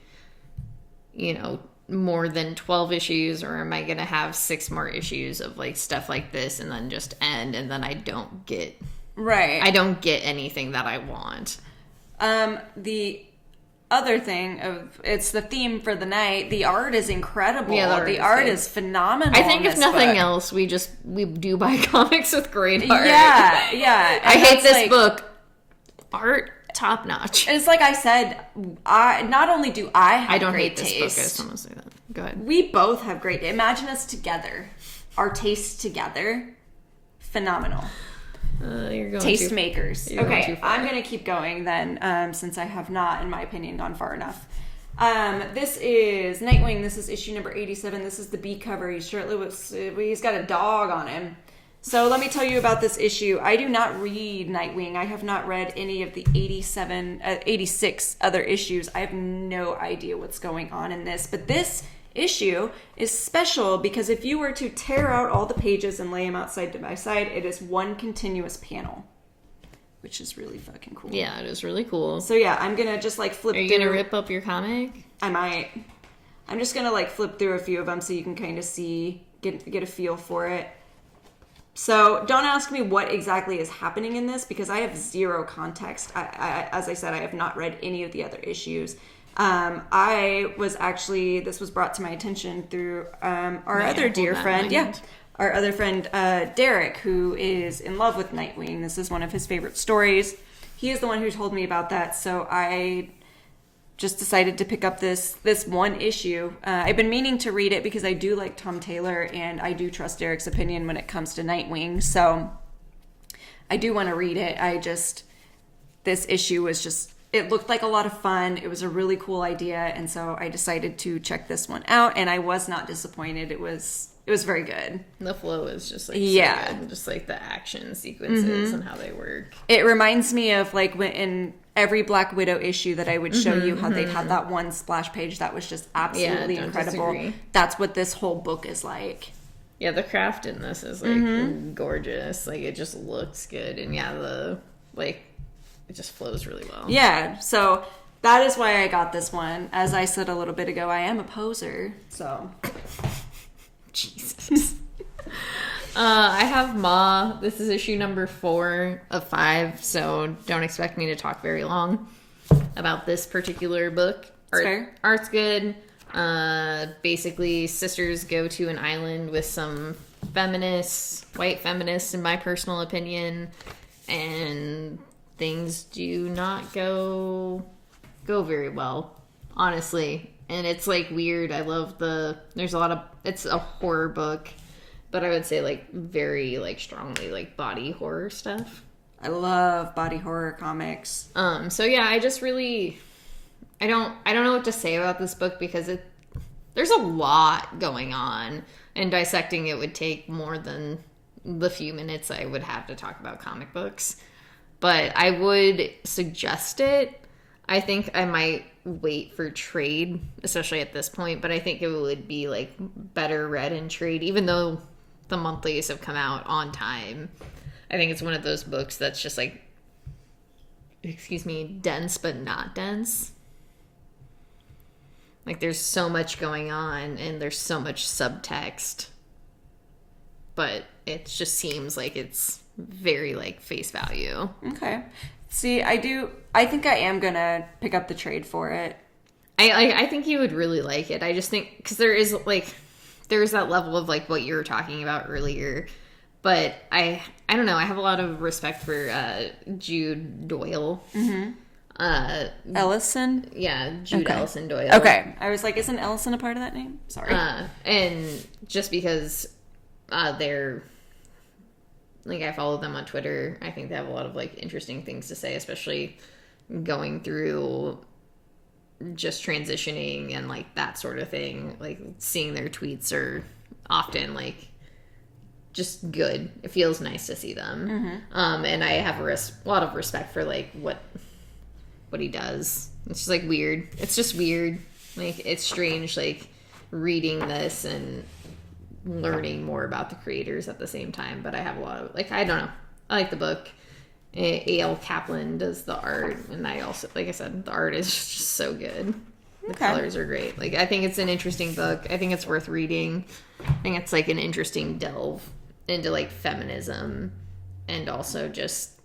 more than 12 issues, or am I going to have 6 more issues of, like, stuff like this and then just end, and then I don't get anything that I want. The other thing it's the theme for the night. The art is incredible. Yeah, the art is phenomenal. I think if nothing else, we do buy comics with great art. Yeah. I hate this book. Art top notch. It's like I said, not only do I have don't great hate taste, this book. I just want to say that. Go ahead. We both have great. Imagine us together, our tastes together, phenomenal. You're going Tastemakers. Okay, I'm going to keep going then, since I have not, in my opinion, gone far enough. This is Nightwing. This is issue number 87. This is the B cover. He's shirtless. He's got a dog on him. So let me tell you about this issue. I do not read Nightwing. I have not read any of the 86 other issues. I have no idea what's going on in this. But this issue is special because if you were to tear out all the pages and lay them out side by side, it is one continuous panel, which is really fucking cool. Yeah, it is really cool. So yeah, I'm gonna just like flip. Are you gonna rip up your comic? I might. I'm just gonna like flip through a few of them so you can kind of see, get a feel for it. So don't ask me what exactly is happening in this because I have zero context. As I said, I have not read any of the other issues. This was brought to my attention through our other dear friend, our other friend Derek, who is in love with Nightwing. This is one of his favorite stories. He is the one who told me about that, so I just decided to pick up this one issue. I've been meaning to read it because I do like Tom Taylor and I do trust Derek's opinion when it comes to Nightwing. So I do want to read it. This issue was just, it looked like a lot of fun. It was a really cool idea. And so I decided to check this one out and I was not disappointed. It was very good. The flow is just like, so good. Just like the action sequences and how they work. It reminds me of like when in every Black Widow issue that I would show you how they'd had that one splash page that was just absolutely incredible. Disagree. That's what this whole book is like. Yeah, the craft in this is like gorgeous. Like it just looks good, and it just flows really well. Yeah, so that is why I got this one. As I said a little bit ago, I am a poser. So, Jesus. I have Ma. This is issue number 4 of 5, so don't expect me to talk very long about this particular book. Art's good. Basically, sisters go to an island with some white feminists, in my personal opinion, and things do not go very well, honestly. And it's like weird. I love it's a horror book. But I would say, like, very, like, strongly, like, body horror stuff. I love body horror comics. So, yeah, I just really... I don't know what to say about this book because there's a lot going on. And dissecting it would take more than the few minutes I would have to talk about comic books. But I would suggest it. I think I might wait for trade, especially at this point. But I think it would be, like, better read in trade, even though... the monthlies have come out on time. I think it's one of those books that's just like, dense but not dense. Like there's so much going on and there's so much subtext. But it just seems like it's very like face value. Okay. See, I think I am gonna pick up the trade for it. I think you would really like it. I just think, because there's that level of like what you were talking about earlier, but I don't know. I have a lot of respect for Jude Doyle. Ellison? Yeah, Jude Ellison Doyle. Okay. I was like, isn't Ellison a part of that name? Sorry. And just because they're like, I follow them on Twitter. I think they have a lot of like interesting things to say, especially going through just transitioning and like that sort of thing. Like seeing their tweets are often like just good. It feels nice to see them. And I have a lot of respect for like what he does. It's just like weird. It's just weird. Like it's strange like reading this and learning more about the creators at the same time. But I have a lot of like, I don't know. I like the book. A.L. Kaplan does the art, and I also, like I said, the art is just so good. The colors are great. Like, I think it's an interesting book. I think it's worth reading. I think it's like an interesting delve into like feminism and also just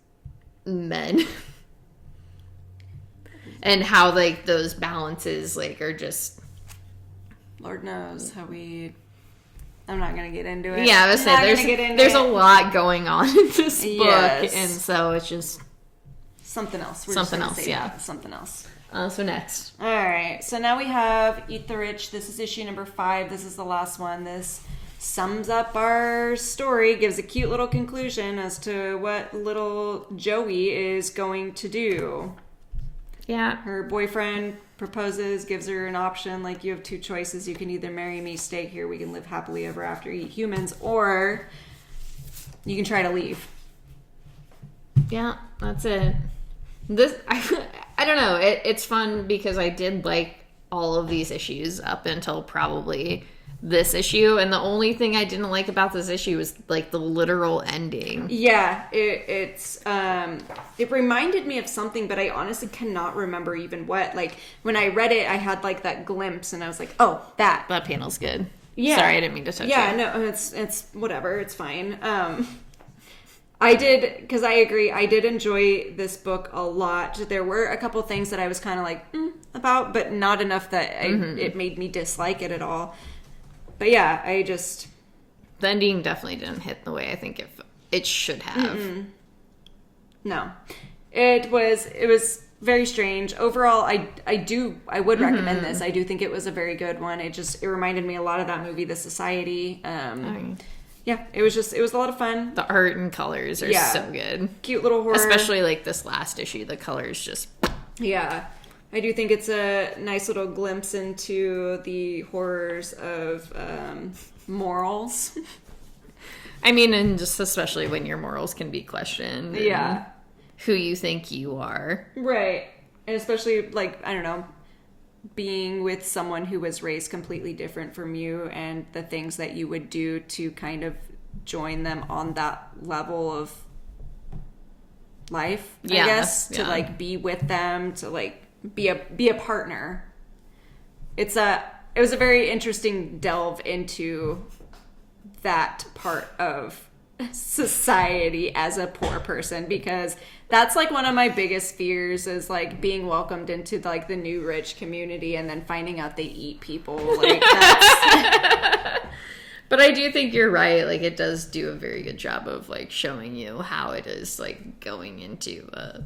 men and how like those balances like are just, Lord knows how I'm not going to get into it. Yeah, I was saying there's a lot going on in this book, and so it's just something else. Something else. So next. All right. So now we have Eat the Rich. This is issue number 5. This is the last one. This sums up our story, gives a cute little conclusion as to what little Joey is going to do. Yeah. Her boyfriend proposes, gives her an option, like, you have 2 choices. You can either marry me, stay here, we can live happily ever after, eat humans, or you can try to leave. Yeah, that's it. This, I don't know. It's fun because I did like all of these issues up until probably this issue, and the only thing I didn't like about this issue was like the literal ending. Yeah, it reminded me of something, but I honestly cannot remember even what. Like when I read it, I had like that glimpse, and I was like, "Oh, that panel's good." Yeah, sorry, I didn't mean to touch it. Yeah, no, it's whatever, it's fine. I did, because I agree, I did enjoy this book a lot. There were a couple things that I was kind of like, about, but not enough that it made me dislike it at all. But yeah, The ending definitely didn't hit the way I think it should have. No. It was very strange. Overall, I would recommend this. I do think it was a very good one. It reminded me a lot of that movie, The Society. Yeah, it was a lot of fun. The art and colors are so good. Cute little horror. Especially like this last issue, the colors just... Yeah. I do think it's a nice little glimpse into the horrors of morals. I mean, and just especially when your morals can be questioned. Yeah. Who you think you are. Right. And especially, like, I don't know, being with someone who was raised completely different from you and the things that you would do to kind of join them on that level of life, I guess. To, like, be with them, to, like, be a partner. It was a very interesting delve into that part of society as a poor person, because that's like one of my biggest fears is like being welcomed into like the new rich community and then finding out they eat people. Like that's... But I do think you're right. Like it does do a very good job of like showing you how it is like going into a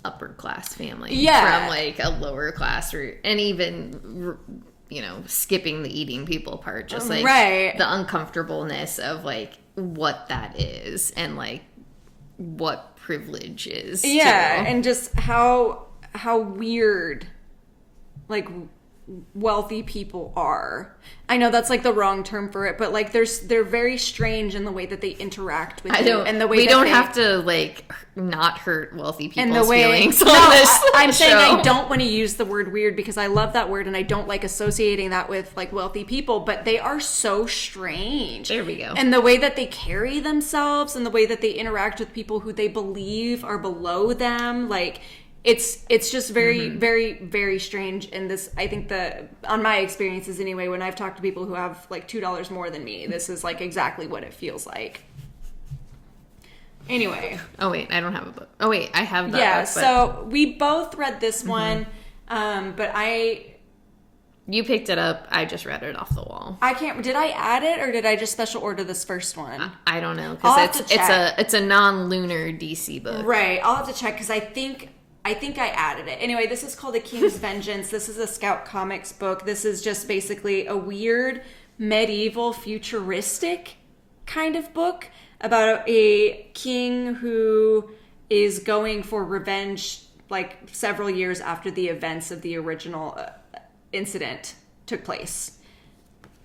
upper class family from like a lower class, and even skipping the eating people part, just like the uncomfortableness of like what that is and like what privilege is. Yeah, too. And just how weird like wealthy people are. I know that's like the wrong term for it, but like they're very strange in the way that they interact with you, and the way we don't have to like not hurt wealthy people's feelings on I'm show. saying I don't want to use the word weird because I love that word and I don't like associating that with like wealthy people, but they are so strange. There we go. And the way that they carry themselves and the way that they interact with people who they believe are below them, like it's just very, very, very strange. And this, I think on my experiences anyway, when I've talked to people who have like $2 more than me, this is like exactly what it feels like. Anyway. Oh wait, I don't have a book. Oh wait, I have that book. But... So we both read this one, but You picked it up. I just read it off the wall. Did I add it or did I just special order this first one? I don't know, because it's a non-lunar DC book. Right. I'll have to check because I think I added it. Anyway, this is called The King's Vengeance. This is a Scout Comics book. This is just basically a weird medieval futuristic kind of book about a king who is going for revenge like several years after the events of the original incident took place.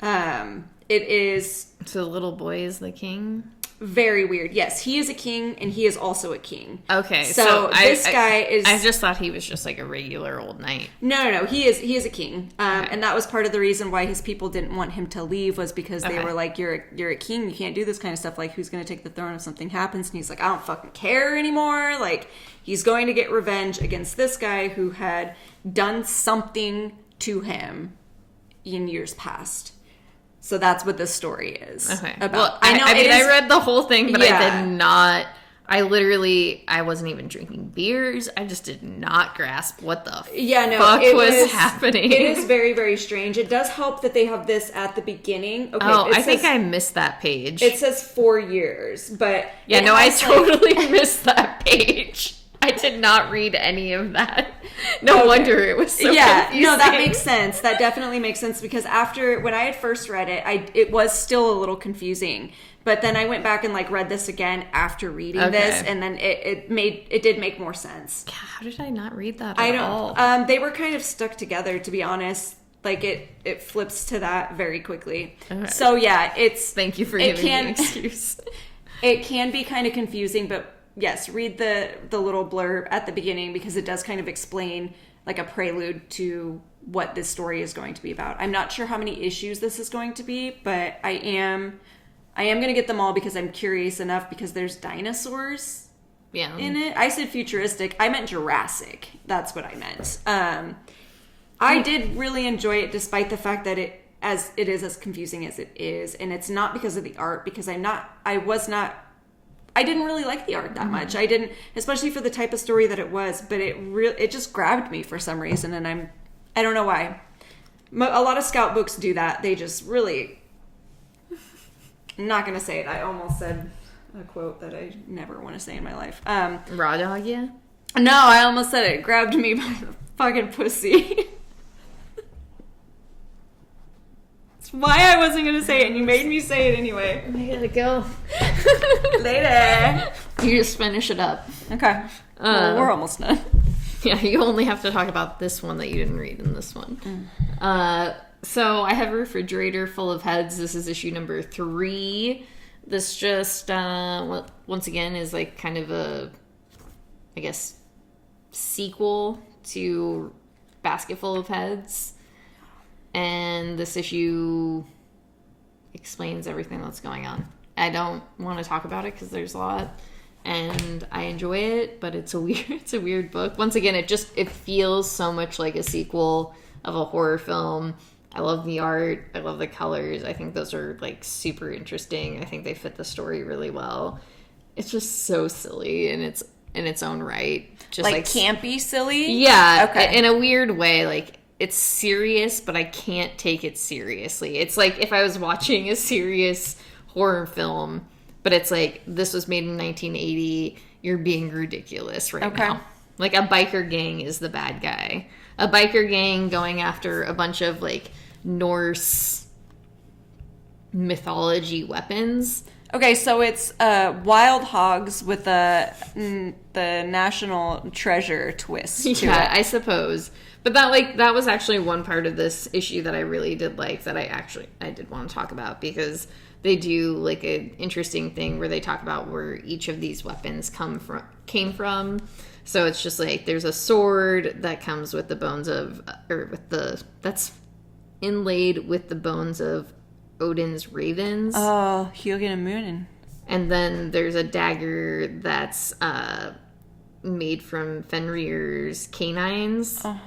It is... So the little boy is the king? Very weird. Yes, he is a king, and he is also a king. Okay, so this guy is... I just thought he was just like a regular old knight. No. He is a king, and that was part of the reason why his people didn't want him to leave, was because they were like, "You're a king. You can't do this kind of stuff. Like, who's going to take the throne if something happens?" And he's like, "I don't fucking care anymore." Like, he's going to get revenge against this guy who had done something to him in years past. So that's what this story is about. Well, I read the whole thing, but I did not. I wasn't even drinking beers. I just did not grasp what the fuck was happening. It is very, very strange. It does help that they have this at the beginning. Okay, I think I missed that page. It says 4 years, but... Yeah, no, I totally missed that page. I did not read any of that. No wonder it was so confusing. No, that makes sense. That definitely makes sense, because when I had first read it, it was still a little confusing. But then I went back and like read this again after reading this, and then it did make more sense. How did I not read that at all? They were kind of stuck together, to be honest. Like it flips to that very quickly. Okay. So yeah, thank you for giving me an excuse. It can be kind of confusing, but yes, read the little blurb at the beginning, because it does kind of explain like a prelude to what this story is going to be about. I'm not sure how many issues this is going to be, but I am going to get them all because I'm curious enough, because there's dinosaurs in it. I said futuristic. I meant Jurassic. That's what I meant. I did really enjoy it, despite the fact that it is as confusing as it is. And it's not because of the art, because I I didn't really like the art that much. I didn't, especially for the type of story that it was, but it just grabbed me for some reason, and I don't know why. A lot of Scout books do that. They just really, I'm not going to say it. I almost said a quote that I never want to say in my life. Raw dog, yeah? No, I almost said it. Grabbed me by the fucking pussy. That's why I wasn't going to say it, and you made me say it anyway. I gotta go. Later. You just finish it up. Okay. Well, we're almost done. Yeah, you only have to talk about this one that you didn't read in this one. So I have a refrigerator full of heads. This is issue number 3. This just, once again, is like kind of a, I guess, sequel to Basket Full of Heads. And this issue explains everything that's going on. I don't want to talk about it because there's a lot, and I enjoy it, but it's a weird book. Once again, it feels so much like a sequel of a horror film. I love the art. I love the colors. I think those are like super interesting. I think they fit the story really well. It's just so silly in its own right. Just like campy silly? Yeah. Okay. In a weird way, like it's serious, but I can't take it seriously. It's like if I was watching a serious horror film, but it's like, this was made in 1980, you're being ridiculous right now. Like a biker gang is the bad guy. A biker gang going after a bunch of like Norse mythology weapons. Okay, so it's wild hogs with the national treasure twist to it. I suppose. But that was actually one part of this issue that I really did like, that I did want to talk about, because they do like an interesting thing where they talk about where each of these weapons came from. So it's just like there's a sword that comes with the bones of, that's inlaid with the bones of Odin's ravens. Oh, Hugin and Moonin. And then there's a dagger that's made from Fenrir's canines. Oh,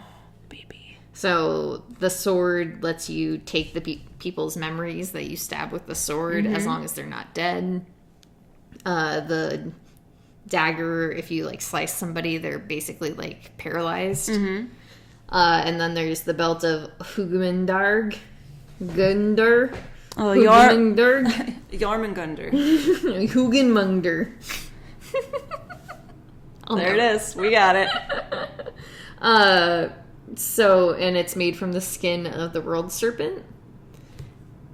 baby. So the sword lets you take the people's memories that you stab with the sword, as long as they're not dead. The dagger, if you like slice somebody, they're basically like paralyzed. And then there's the belt of Hugmendarg. Gundar. Oh, Hugmendarg. Yarmungandr. Hugenmunder. There it is. We got it. And it's made from the skin of the world serpent.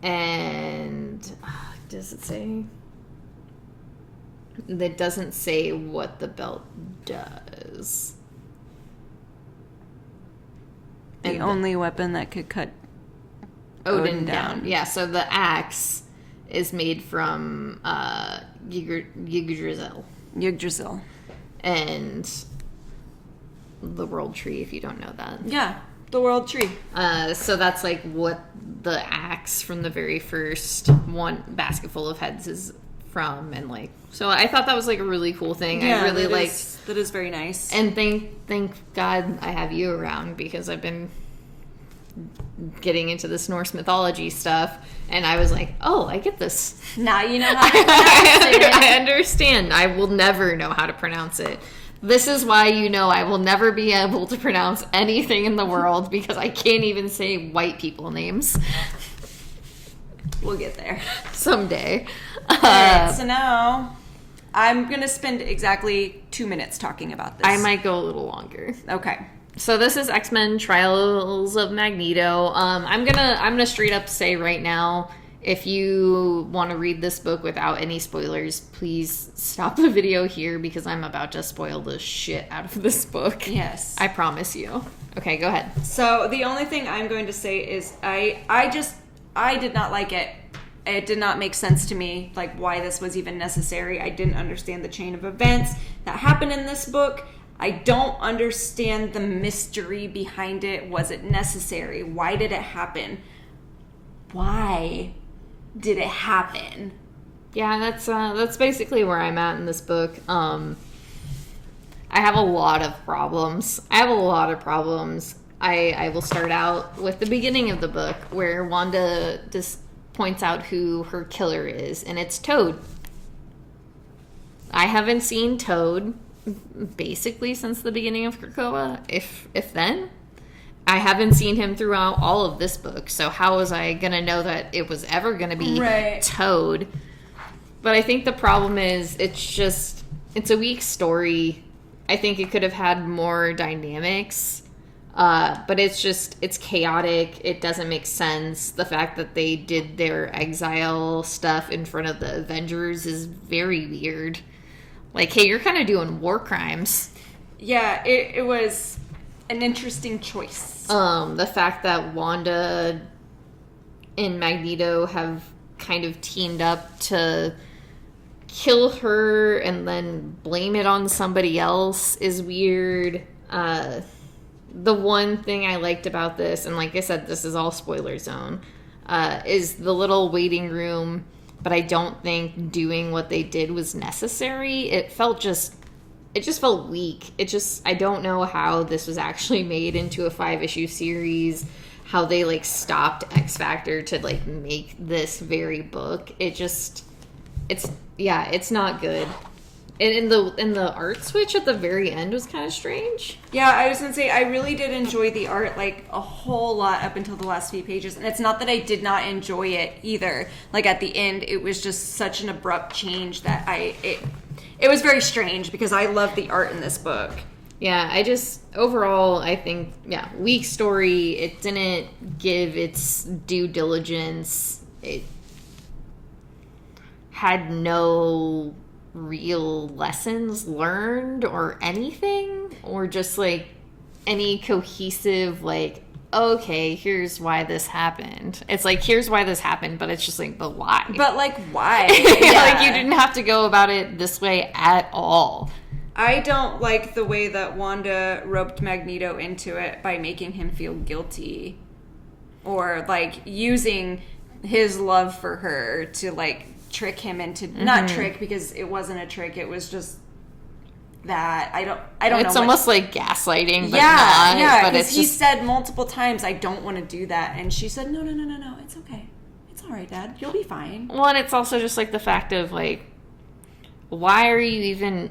And does it say? That doesn't say what the belt does. The only weapon that could cut Odin down. Yeah, so the axe is made from Yggdrasil. Yggdrasil. And the world tree, if you don't know that. Yeah, the world tree. So that's like what the axe from the very first one Basket Full of Heads is from, and like, so I thought that was like a really cool thing. Yeah, I really liked that is very nice. And thank God I have you around, because I've been getting into this Norse mythology stuff, and I was like, oh, I get this. Now you know how to pronounce it. I understand. I will never know how to pronounce it. This is why I will never be able to pronounce anything in the world, because I can't even say white people names. We'll get there. Someday. Alright, so now I'm going to spend exactly 2 minutes talking about this. I might go a little longer. Okay. So this is X-Men Trials of Magneto. I'm gonna straight up say right now, if you want to read this book without any spoilers, please stop the video here, because I'm about to spoil the shit out of this book. Yes. I promise you. Okay, go ahead. So the only thing I'm going to say is I did not like it. It did not make sense to me, like why this was even necessary. I didn't understand the chain of events that happened in this book. I don't understand the mystery behind it. Was it necessary? Why did it happen? Why did it happen? Yeah, that's basically where I'm at in this book. I have a lot of problems. I will start out with the beginning of the book, where Wanda just points out who her killer is, and it's Toad. I haven't seen Toad basically since the beginning of Krakoa, if then. I haven't seen him throughout all of this book, so how was I going to know that it was ever going to be Toad? But I think the problem is it's a weak story. I think it could have had more dynamics, but it's chaotic. It doesn't make sense. The fact that they did their exile stuff in front of the Avengers is very weird. Like, hey, you're kind of doing war crimes. Yeah, it was an interesting choice. The fact that Wanda and Magneto have kind of teamed up to kill her and then blame it on somebody else is weird. The one thing I liked about this, and like I said, this is all spoiler zone, is the little waiting room, but I don't think doing what they did was necessary. It just felt weak. I don't know how this was actually made into a 5-issue series, how they like stopped X Factor to like make this very book. It's not good. And in the art switch at the very end was kind of strange. Yeah, I was gonna say I really did enjoy the art like a whole lot up until the last few pages, and it's not that I did not enjoy it either. Like at the end, it was just such an abrupt change that it was very strange because I love the art in this book. Yeah, overall, I think, weak story. It didn't give its due diligence. It had no real lessons learned or anything, or just like any cohesive, like, okay, here's why this happened. It's like, here's why this happened, but it's just like, but why? But like, why? Yeah. Like, you didn't have to go about it this way at all. I don't like the way that Wanda roped Magneto into it by making him feel guilty, or like using his love for her to like trick him into not trick, because it wasn't a trick, it was just that I don't know. It's almost like gaslighting, but not. Yeah, because he said multiple times, I don't want to do that, and she said, no, it's okay, it's all right, Dad, you'll be fine. Well, and it's also just like the fact of like, why are you even,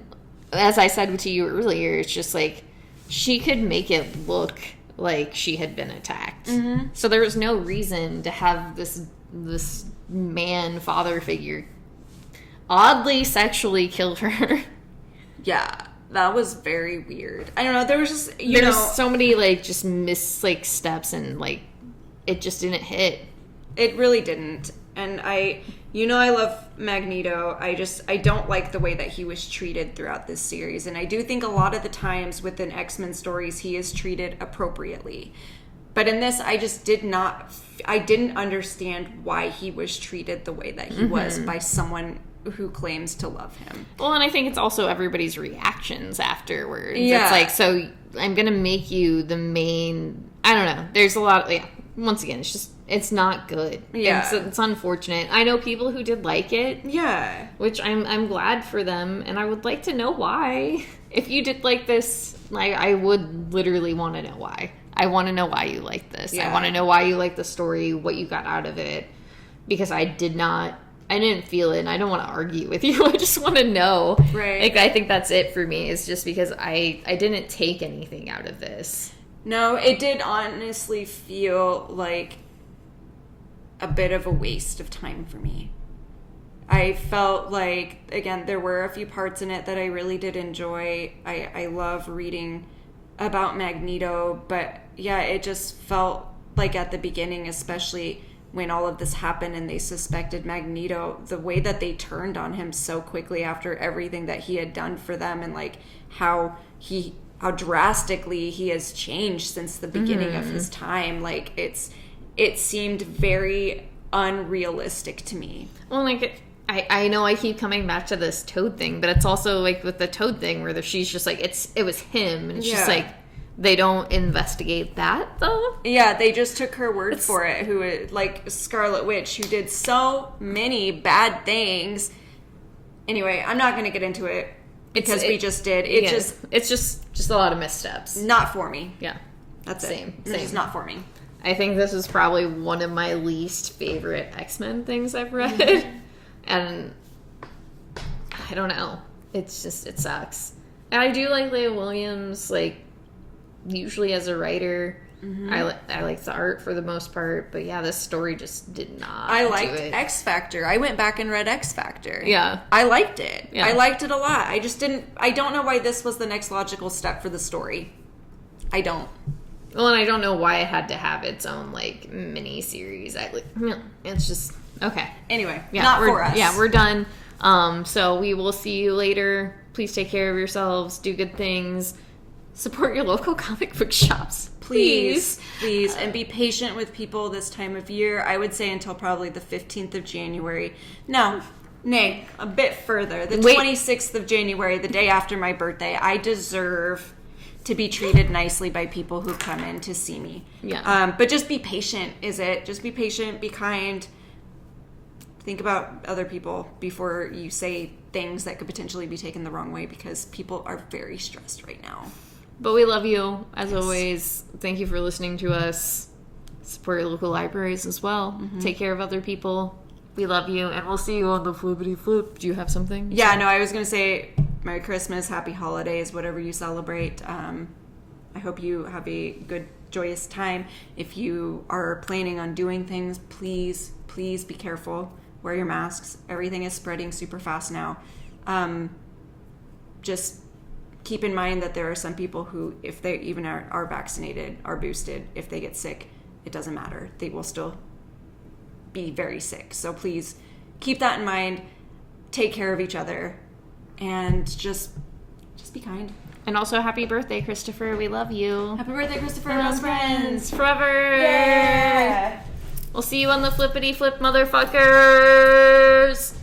as I said to you earlier, it's just like she could make it look like she had been attacked. So there was no reason to have this man father figure oddly sexually kill her. Yeah, that was very weird. I don't know, there was just, there's so many like just miss like steps, and like it just didn't hit. It really didn't. And I love Magneto. I don't like the way that he was treated throughout this series, and I do think a lot of the times within X-Men stories he is treated appropriately. But in this, I just I didn't understand why he was treated the way that he was by someone who claims to love him. Well, and I think it's also everybody's reactions afterwards. Yeah. It's like, so I'm going to make you the main, I don't know. There's a lot of, once again, it's not good. Yeah. It's unfortunate. I know people who did like it. Yeah. Which I'm glad for them, and I would like to know why. If you did like this, I would literally want to know why. I want to know why you like this. Yeah. I want to know why you like the story, what you got out of it. Because I didn't feel it, and I don't want to argue with you. I just want to know. Right. Like, I think that's it for me. It's just because I didn't take anything out of this. No, it did honestly feel like a bit of a waste of time for me. I felt like, again, there were a few parts in it that I really did enjoy. I love reading about Magneto, but yeah, it just felt like at the beginning, especially when all of this happened and they suspected Magneto, the way that they turned on him so quickly after everything that he had done for them, and like how drastically he has changed since the beginning of his time. Like it seemed very unrealistic to me. Well, like I know I keep coming back to this Toad thing, but it's also like with the Toad thing where she's just like, it was him, and it's just like, they don't investigate that, though? Yeah, they just took her word for it, who, like, Scarlet Witch, who did so many bad things. Anyway, I'm not going to get into it, because we just did. It's just a lot of missteps. Not for me. Yeah. That's Same. It's just not for me. I think this is probably one of my least favorite X-Men things I've read. And I don't know. it's just, it sucks. And I do like Leah Williams, like, usually as a writer. I like the art for the most part, but yeah, this story just did not. I liked X Factor. I went back and read X Factor. Yeah. I liked it. Yeah. I liked it a lot. I don't know why this was the next logical step for the story. I don't. Well, and I don't know why it had to have its own, like, mini-series. It's just, okay. Anyway, Yeah, not for us. Yeah, we're done. So we will see you later. Please take care of yourselves. Do good things. Support your local comic book shops. Please. And be patient with people this time of year. I would say until probably the 15th of January. No, nay, a bit further. The 26th of January, the day after my birthday. I deserve to be treated nicely by people who come in to see me. Yeah. But just be patient, is it? Just be patient, be kind. Think about other people before you say things that could potentially be taken the wrong way, because people are very stressed right now. But we love you, as always. Thank you for listening to us. Support your local libraries as well. Take care of other people. We love you, and we'll see you on the flippity flip. Do you have something? Yeah, no, I was going to say Merry Christmas, Happy Holidays, whatever you celebrate. I hope you have a good, joyous time. If you are planning on doing things, please be careful. Wear your masks. Everything is spreading super fast now. Just keep in mind that there are some people who, if they even are vaccinated, are boosted, if they get sick, it doesn't matter. They will still be very sick. So please keep that in mind. Take care of each other. And just be kind. And also, happy birthday, Christopher. We love you. Happy birthday, Christopher. Best friends. Forever. Yeah. We'll see you on the flippity flip, motherfuckers.